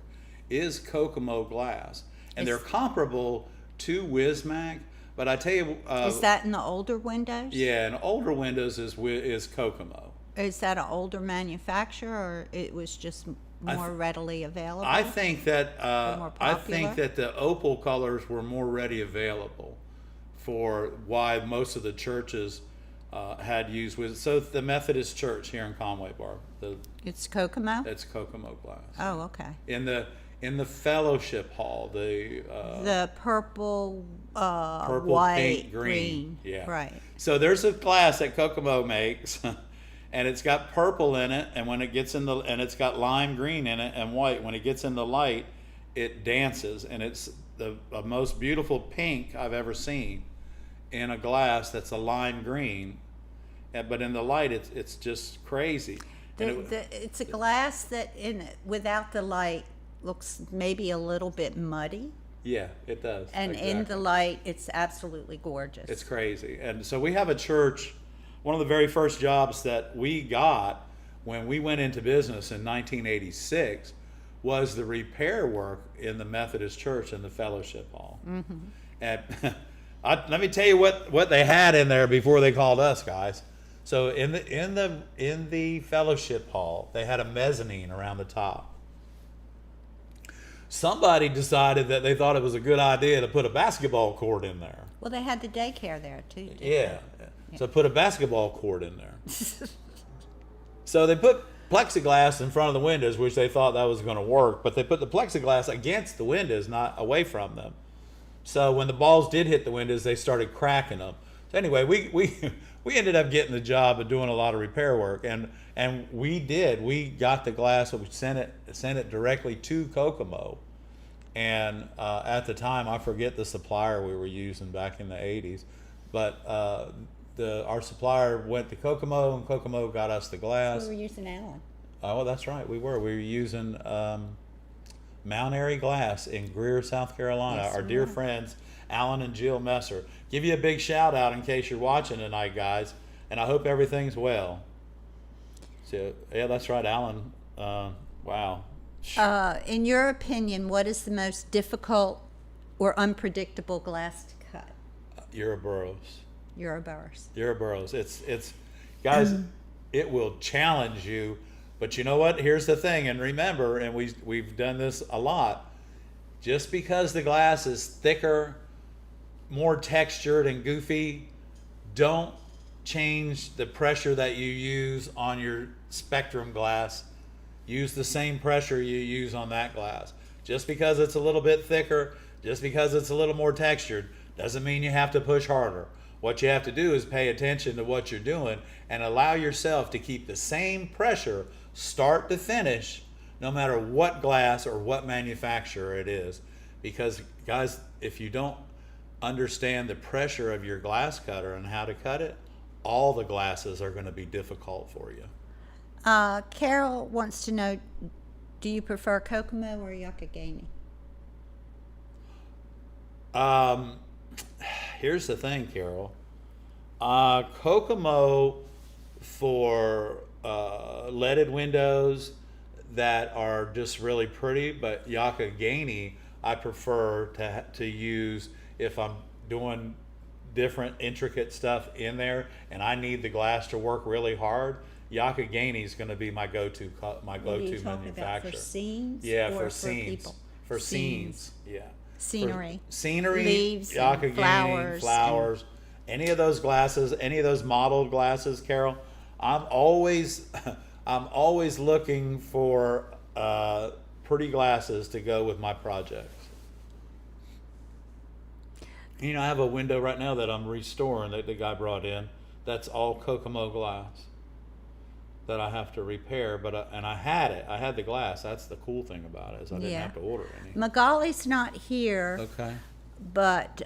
is Kokomo glass, and they're comparable to Wismac. But I tell you, is that in the older windows? Yeah, and older windows is Kokomo. Is that an older manufacturer, or it was just more readily available? I think that more I popular? think that the opal colors were more ready available for why most of the churches had used with. So the Methodist Church here in Conway, Barb, It's Kokomo? it's Kokomo glass. Oh, okay. In the fellowship hall, The purple, purple, white, pink, green. Yeah. Right. So there's a glass that Kokomo makes, and it's got purple in it, and when it gets and it's got lime green in it and white. When it gets in the light, it dances, and it's the most beautiful pink I've ever seen in a glass that's a lime green. But in the light, it's just crazy. It's a glass that without the light looks maybe a little bit muddy. Yeah, it does. And exactly. in the light, it's absolutely gorgeous. It's crazy. And so we have a church, one of the very first jobs that we got when we went into business in 1986 was the repair work in the Methodist Church in the fellowship hall. Mm-hmm. And let me tell you what they had in there before they called us, guys. So in the fellowship hall, they had a mezzanine around the top. Somebody decided that they thought it was a good idea to put a basketball court in there. Well, they had the daycare there too. Yeah. So put a basketball court in there. So they put plexiglass in front of the windows, which they thought that was going to work, but they put the plexiglass against the windows, not away from them. So when the balls did hit the windows, they started cracking them. So anyway, we ended up getting the job of doing a lot of repair work, and we did. We got the glass, we sent it directly to Kokomo, and at the time, I forget the supplier we were using back in the 80s, but our supplier went to Kokomo, and Kokomo got us the glass. We were using Allen. Oh, that's right, we were using Mount Airy Glass in Greer, South Carolina. Yes, our we dear were. friends Alan and Jill Messer. Give you a big shout out in case you're watching tonight, guys, and I hope everything's well. So yeah, that's right, Alan. Wow. In your opinion, what is the most difficult or unpredictable glass to cut? Euroburrows. Euroburrows. It's guys, it will challenge you. But you know what? Here's the thing, and remember, and we've done this a lot. Just because the glass is thicker, more textured and goofy, don't change the pressure that you use on your Spectrum glass. Use the same pressure you use on that glass. Just because it's a little bit thicker, just because it's a little more textured, doesn't mean you have to push harder. What you have to do is pay attention to what you're doing and allow yourself to keep the same pressure start to finish, no matter what glass or what manufacturer it is. Because guys, if you don't understand the pressure of your glass cutter and how to cut it, all the glasses are going to be difficult for you. Carol wants to know, do you prefer Kokomo or Yakagani? Here's the thing, Carol. Kokomo for leaded windows that are just really pretty, but Yakagani I prefer to use if I'm doing different intricate stuff in there and I need the glass to work really hard. Yakagani is going to be my go-to manufacturer. For scenes? Yeah, or for scenes. people? For scenes. Yeah. Scenery. For scenery, Leaves, Yakagani, flowers, any of those glasses, any of those modeled glasses, Carol. I'm always looking for pretty glasses to go with my projects. You know, I have a window right now that I'm restoring that the guy brought in. That's all Kokomo glass that I have to repair, but and I had it. I had the glass. That's the cool thing about it, is I didn't have to order any. Magali's not here, Okay. but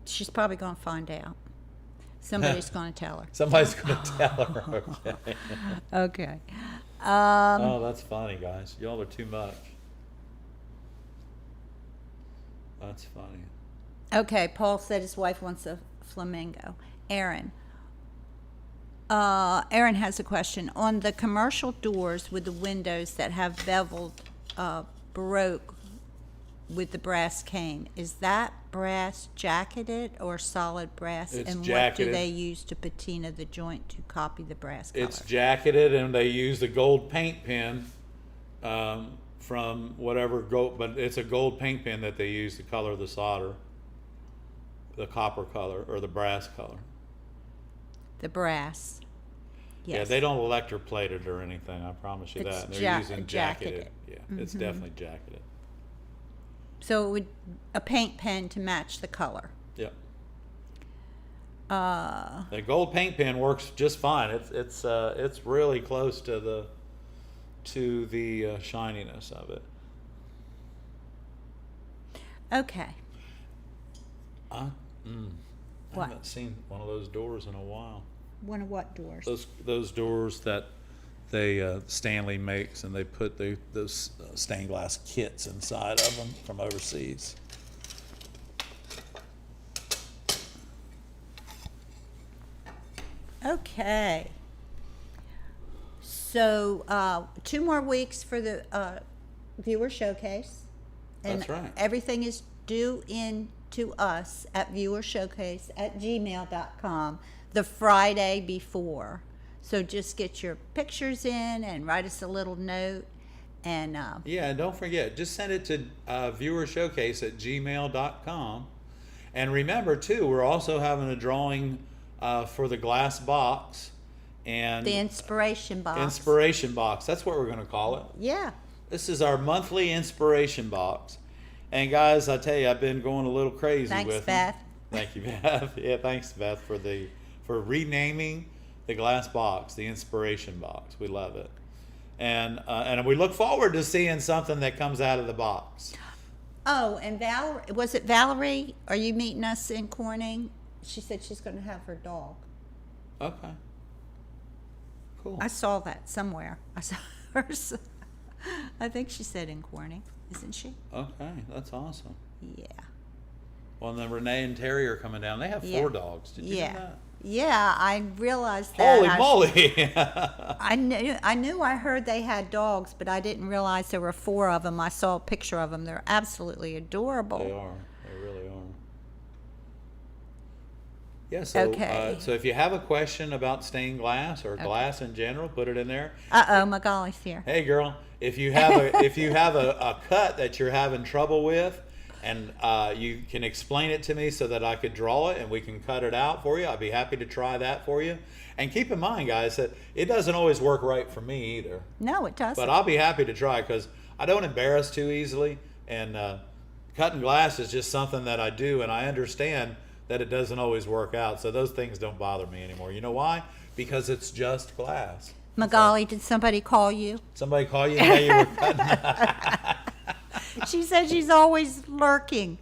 She's probably going to find out. Somebody's going to tell her. Somebody's going to tell her. Okay. Okay. Oh, that's funny, guys. Y'all are too much. That's funny. Okay, Paul said his wife wants a flamingo. Aaron has a question. On the commercial doors with the windows that have beveled baroque with the brass cane, is that brass jacketed or solid brass? It's and jacketed. What do they use to patina the joint to copy the brass color? It's jacketed, and they use the gold paint pen from whatever gold, but it's a gold paint pen that they use to color the solder, the copper color or the brass color. The brass. Yes. Yeah, they don't electroplate it or anything. I promise you It's that. They're using jacketed. Yeah, it's definitely jacketed. So it would a paint pen to match the color. Yep. The gold paint pen works just fine. It's really close to the shininess of it. Okay. I What? haven't seen one of those doors in a while. One of what doors? Those doors that they Stanley makes, and they put those stained glass kits inside of them from overseas. Okay. So 2 more weeks for the viewer showcase. And That's right. everything is due in to us at viewershowcase@gmail.com the Friday before. So just get your pictures in and write us a little note. And Yeah, and don't forget, just send it to viewershowcase@gmail.com. And remember, too, we're also having a drawing for the glass box and the inspiration box. inspiration box. That's what we're going to call it. Yeah. This is our monthly inspiration box. And guys, I tell you, I've been going a little crazy Thanks, with Beth. them. Thank you, Beth. Yeah, thanks, Beth, for renaming the glass box, the inspiration box. We love it. And we look forward to seeing something that comes out of the box. Oh, and Valerie, was it Valerie? Are you meeting us in Corning? She said she's going to have her dog. Okay. Cool. I saw that somewhere. I saw her. I think she said in Corning, isn't she? Okay, that's awesome. Yeah. Well, and then Renee and Terry are coming down. They have 4 dogs. Did you know Yeah. that? Yeah, I realized that. Holy moly! I knew I heard they had dogs, but I didn't realize there were 4 of them. I saw a picture of them. They're absolutely adorable. They are. They really are. Yeah, so, Okay. So if you have a question about stained glass or glass in general, put it in there. Uh-oh, Magali's here. Hey, girl, if you have a cut that you're having trouble with, and you can explain it to me so that I could draw it and we can cut it out for you, I'd be happy to try that for you. And keep in mind, guys, that it doesn't always work right for me either. No, it doesn't. But I'll be happy to try because I don't embarrass too easily, and cutting glass is just something that I do, and I understand that it doesn't always work out. So those things don't bother me anymore. You know why? Because it's just glass. Magali, did somebody call you? Somebody call you and tell you we're cutting. She said she's always lurking.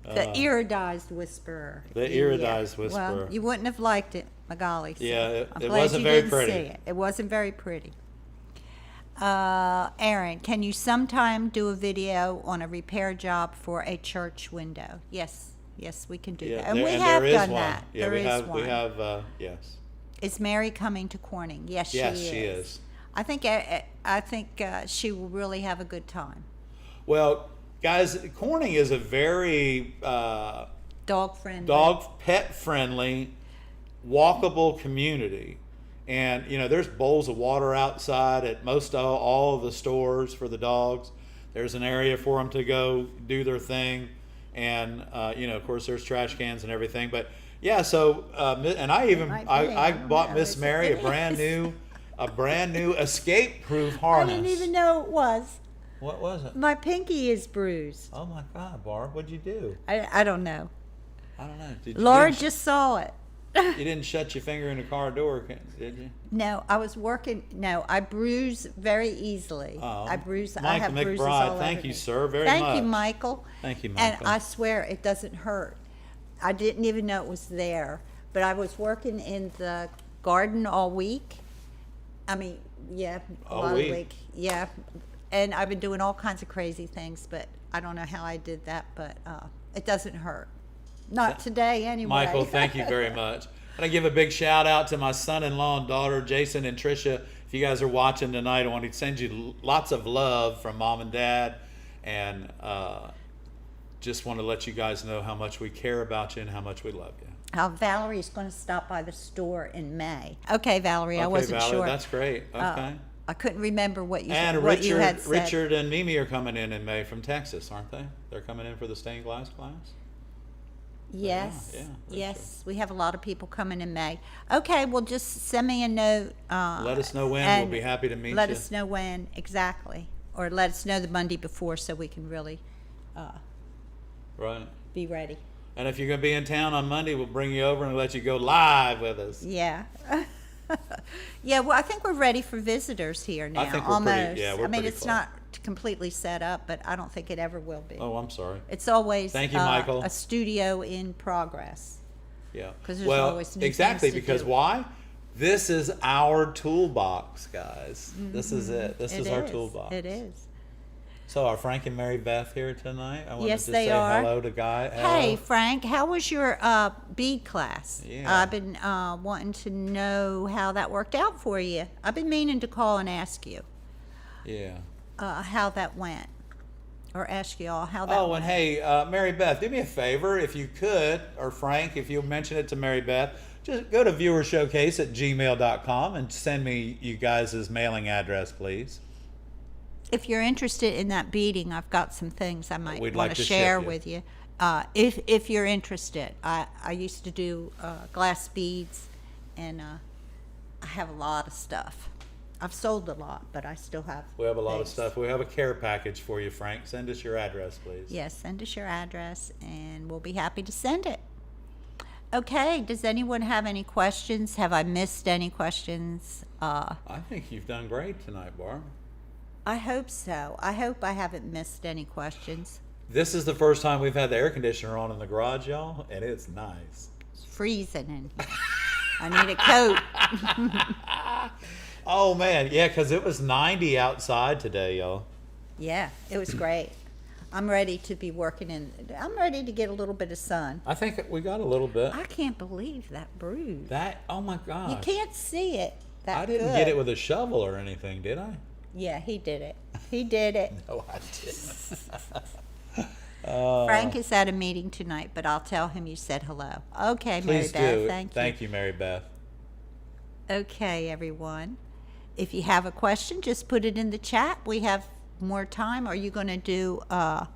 The iridized whisperer. The iridized whisperer. Well, you wouldn't have liked it, Magali. So Yeah, I'm it glad wasn't you very didn't pretty. See it. It wasn't very pretty. Aaron, can you sometime do a video on a repair job for a church window? Yes, we can do that. And we have there is done one. that. Yeah, There we is have. one. We have. Yes. Is Mary coming to Corning? Yes, Yes, she is. she is. I think she will really have a good time. Well, guys, Corning is a very Dog friendly. pet friendly, walkable community. And, there's bowls of water outside at most all of the stores for the dogs. There's an area for them to go do their thing. And, of course, there's trash cans and everything. But, yeah, so, and I bought Miss Mary a brand new escape-proof harness. I didn't even know it was. What was it? My pinky is bruised. Oh, my God, Barb, what'd you do? I don't know. I don't know. Laura just saw it. You didn't shut your finger in the car door, did you? No, I was working. No, I bruise very easily. Oh. I bruise. I Michael have bruises McBride, all thank over you, me. sir, very Thank much. you, Michael. Thank you, And Michael. I swear it doesn't hurt. I didn't even know it was there. But I was working in the garden all week. I mean, yeah, a All lot week? of week. Yeah. And I've been doing all kinds of crazy things, but I don't know how I did that, but it doesn't hurt. Not today, anyway. Michael, thank you very much. And I give a big shout out to my son-in-law and daughter, Jason and Tricia. If you guys are watching tonight, I want to send you lots of love from mom and dad, and just want to let you guys know how much we care about you and how much we love you. Valerie's going to stop by the store in May. Okay, Valerie, I Okay, wasn't Valerie, sure. that's great. Okay. I couldn't remember what you And what you had said. Richard and Mimi are coming in May from Texas, aren't they? They're coming in for the stained glass class. Yes, Yeah, yes, we have a lot of people coming in May. Okay, well, just send me a note. Let us know when. and We'll be happy to meet Let you. us know when, exactly. Or let us know the Monday before so we can really Right. be ready. And if you're going to be in town on Monday, we'll bring you over and let you go live with us. Yeah. Yeah, well, I think we're ready for visitors here now, think we're almost. pretty- yeah, we're I mean, pretty it's close. not completely set up, but I don't think it ever will be. Oh, I'm sorry. It's always Thank you, Michael. a studio in progress. Yeah. 'Cause there's well, always new exactly, things to because do. why? This is our toolbox, guys. This is it. This is our toolbox. It is. So are Frank and Mary Beth here tonight? I wanted Yes, to they say are. hello to Guy. Hey, Frank, how was your bead class? Yeah. I've been wanting to know how that worked out for you. I've been meaning to call and ask you Yeah. how that went, or ask you all how that Oh, went. and hey, Mary Beth, do me a favor, if you could, or Frank, if you'll mention it to Mary Beth, just go to viewershowcase@gmail.com and send me you guys' mailing address, please. If you're interested in that beading, I've got some things I might We'd want like to to share ship you. with you. If you're interested, I used to do glass beads, and I have a lot of stuff. I've sold a lot, but I still have. We have a lot of things. stuff. We have a care package for you, Frank. Send us your address, please. Yes, send us your address, and we'll be happy to send it. Okay, does anyone have any questions? Have I missed any questions? I think you've done great tonight, Barb. I hope so. I hope I haven't missed any questions. This is the first time we've had the air conditioner on in the garage, y'all, and it's nice. It's freezing in here. I need a coat. Oh, man, yeah, because it was 90 outside today, y'all. Yeah, it was great. I'm ready to be working I'm ready to get a little bit of sun. I think we got a little bit. I can't believe that bruise. Oh, my gosh. You can't see it that I didn't good. get it with a shovel or anything, did I? Yeah, he did it. He did it. No, I didn't. Frank is at a meeting tonight, but I'll tell him you said hello. Okay, Please Mary Beth, do. thank you. Thank you, Mary Beth. Okay, everyone. If you have a question, just put it in the chat. We have more time. Are you going to do, oh,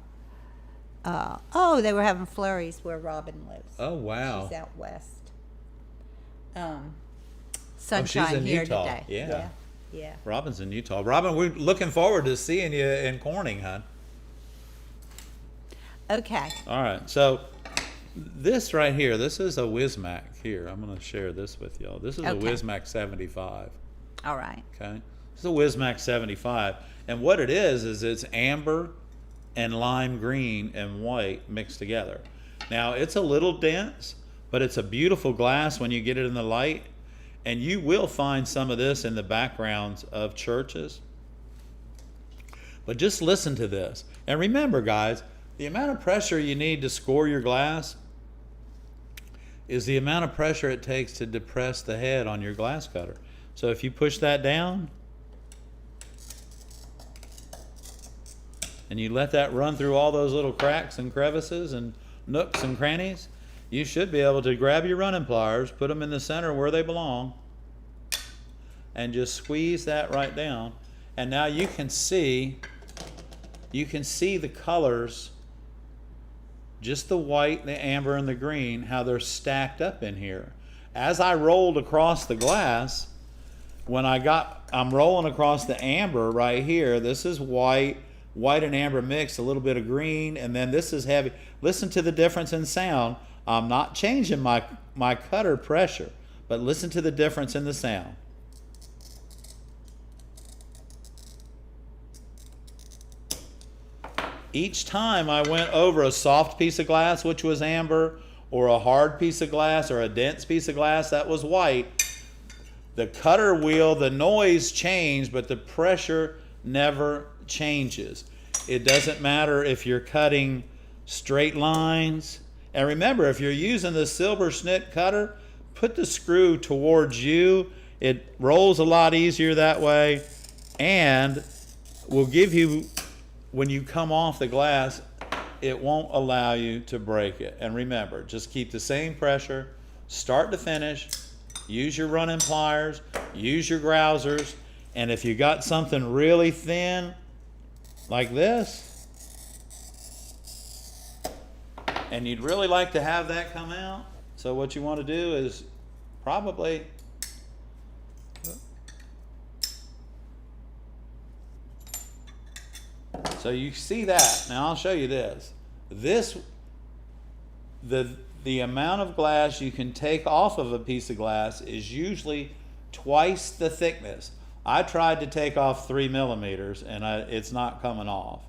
they were having flurries where Robin lives. Oh, wow. She's out west. Oh, Sunshine in here Utah. today. Yeah. Yeah. Robin's in Utah. Robin, we're looking forward to seeing you in Corning, hon. Okay. All right. So this right here, this is a Wismac here. I'm going to share this with y'all. This is a Okay. Wismac 75. All right. Okay. This is a Wismac 75. And what it is it's amber and lime green and white mixed together. Now, it's a little dense, but it's a beautiful glass when you get it in the light. And you will find some of this in the backgrounds of churches. But just listen to this. And remember, guys, the amount of pressure you need to score your glass is the amount of pressure it takes to depress the head on your glass cutter. So if you push that down and you let that run through all those little cracks and crevices and nooks and crannies, you should be able to grab your running pliers, put them in the center where they belong, and just squeeze that right down. And now you can see the colors, just the white, the amber, and the green, how they're stacked up in here. As I rolled across the glass, I'm rolling across the amber right here. This is white and amber mixed, a little bit of green, and then this is heavy. Listen to the difference in sound. I'm not changing my cutter pressure, but listen to the difference in the sound. Each time I went over a soft piece of glass, which was amber, or a hard piece of glass or a dense piece of glass that was white, the cutter wheel, the noise changed, but the pressure never changes. It doesn't matter if you're cutting straight lines. And remember, if you're using the silver snit cutter, put the screw towards you. It rolls a lot easier that way, and will give you, when you come off the glass, it won't allow you to break it. And remember, just keep the same pressure, start to finish. Use your running pliers, use your grousers, and if you got something really thin, like this, and you'd really like to have that come out, so what you want to do is probably so you see that. Now I'll show you this. The amount of glass you can take off of a piece of glass is usually twice the thickness. I tried to take off 3 millimeters and it's not coming off.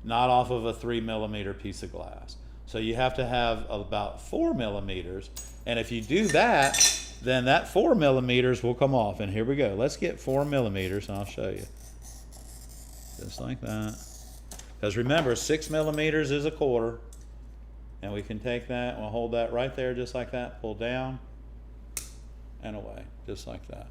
Not off of a 3 millimeter piece of glass. So you have to have about 4 millimeters. And if you do that, then that 4 millimeters will come off. And here we go. Let's get 4 millimeters and I'll show you. Just like that. Because remember, 6 millimeters is a quarter. And we can take that, we'll hold that right there just like that, pull down and away, just like that.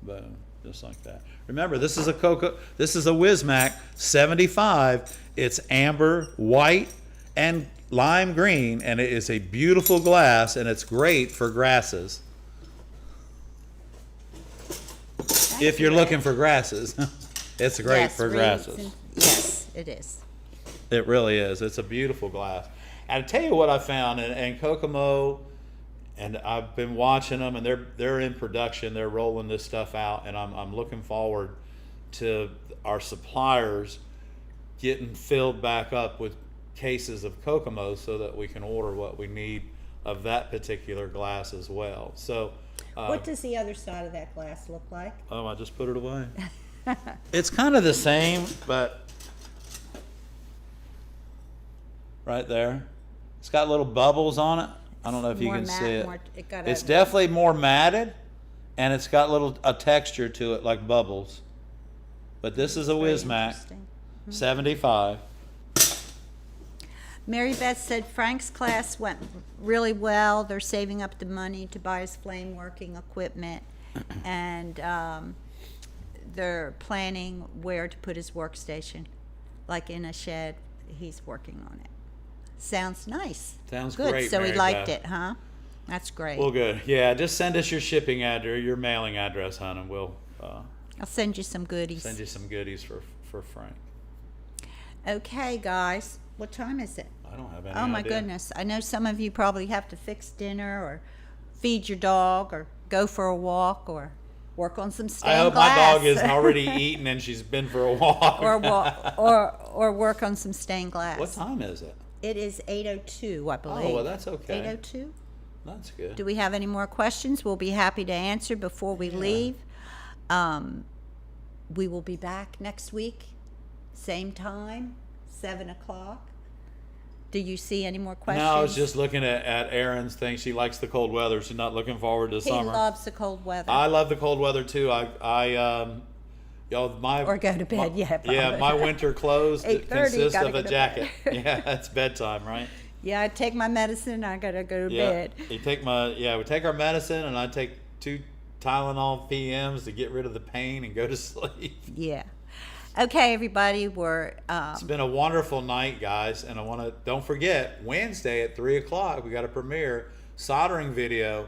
Boom, just like that. Remember, this is a Wismac 75. It's amber, white, and lime green, and it is a beautiful glass, and it's great for grasses. If you're looking for grasses, it's great for grasses. Yes, it is. It really is. It's a beautiful glass. And I tell you what I found, and Kokomo, and I've been watching them, and they're in production. They're rolling this stuff out, and I'm looking forward to our suppliers getting filled back up with cases of Kokomo so that we can order what we need of that particular glass as well. So, what does the other side of that glass look like? oh, I just put it away. It's kind of the same, but right there. It's got little bubbles on it. I don't know if you can see it. It's definitely more matted, and it's got a texture to it like bubbles. But this is a Wismac 75. Mary Beth said Frank's class went really well. They're saving up the money to buy his flame working equipment, and they're planning where to put his workstation, like in a shed. He's working on it. Sounds nice. Sounds good. great. So Mary he liked Beth. it, huh? That's great. Well, good. Yeah, just send us your shipping address, your mailing address, hon, and we'll I'll send you some goodies. send you some goodies for Frank. Okay, guys. What time is it? I don't have any Oh my idea. goodness. I know some of you probably have to fix dinner or feed your dog or go for a walk or work on some stained I hope glass. my dog isn't already eaten and she's been for a walk. or work on some stained glass. What time is it? It is 8:02, I believe. Oh, well, that's okay. 8:02? That's good. Do we have any more questions? We'll be happy to answer before we leave. We will be back next week, same time, 7 o'clock. Do you see any more questions? No, I was just looking at Erin's thing. She likes the cold weather. She's not looking forward to He summer. loves the cold weather. I love the cold weather too. Or go to bed, yeah. Yeah, my winter clothes 8:30, consist gotta of go a to jacket. bed. Yeah, that's bedtime, right? Yeah, I take my medicine. I gotta go to Yeah. bed. We take our medicine, and I take 2 Tylenol PMs to get rid of the pain and go to sleep. Yeah. Okay, everybody. It's been a wonderful night, guys, and don't forget, Wednesday at 3 o'clock, we got a premiere soldering video.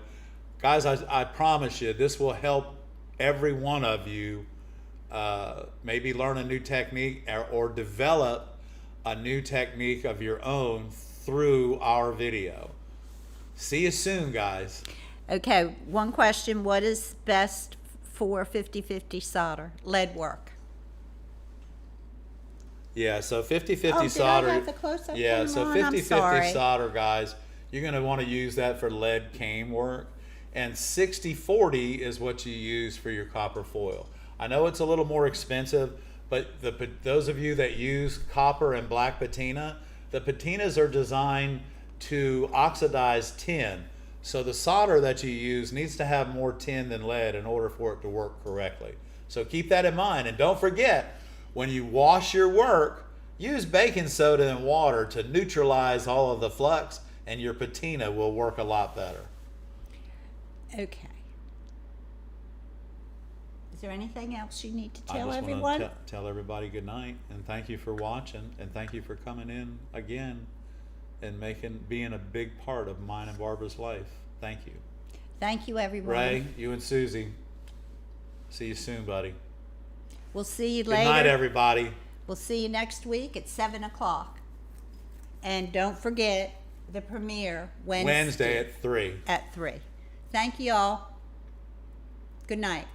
Guys, I promise you, this will help every one of you maybe learn a new technique or develop a new technique of your own through our video. See you soon, guys. Okay, one question. What is best for 50-50 solder? Lead work. Yeah, so 50-50 Oh, did I solder. have the close-up Yeah, thing so on? I'm 50-50 sorry. solder, guys. You're going to want to use that for lead cane work. And 60-40 is what you use for your copper foil. I know it's a little more expensive, but those of you that use copper and black patina, the patinas are designed to oxidize tin. So the solder that you use needs to have more tin than lead in order for it to work correctly. So keep that in mind. And don't forget, when you wash your work, use baking soda and water to neutralize all of the flux, and your patina will work a lot better. Okay. Is there anything else you need to I tell just everyone? want to tell everybody good night, and thank you for watching, and thank you for coming in again and being a big part of mine and Barbara's life. Thank you. Thank you, everyone. Ray, you and Susie. See you soon, buddy. We'll see you Good later. night, everybody. We'll see you next week at 7 o'clock. And don't forget the premiere Wednesday at 3. At 3. Thank you all. Good night.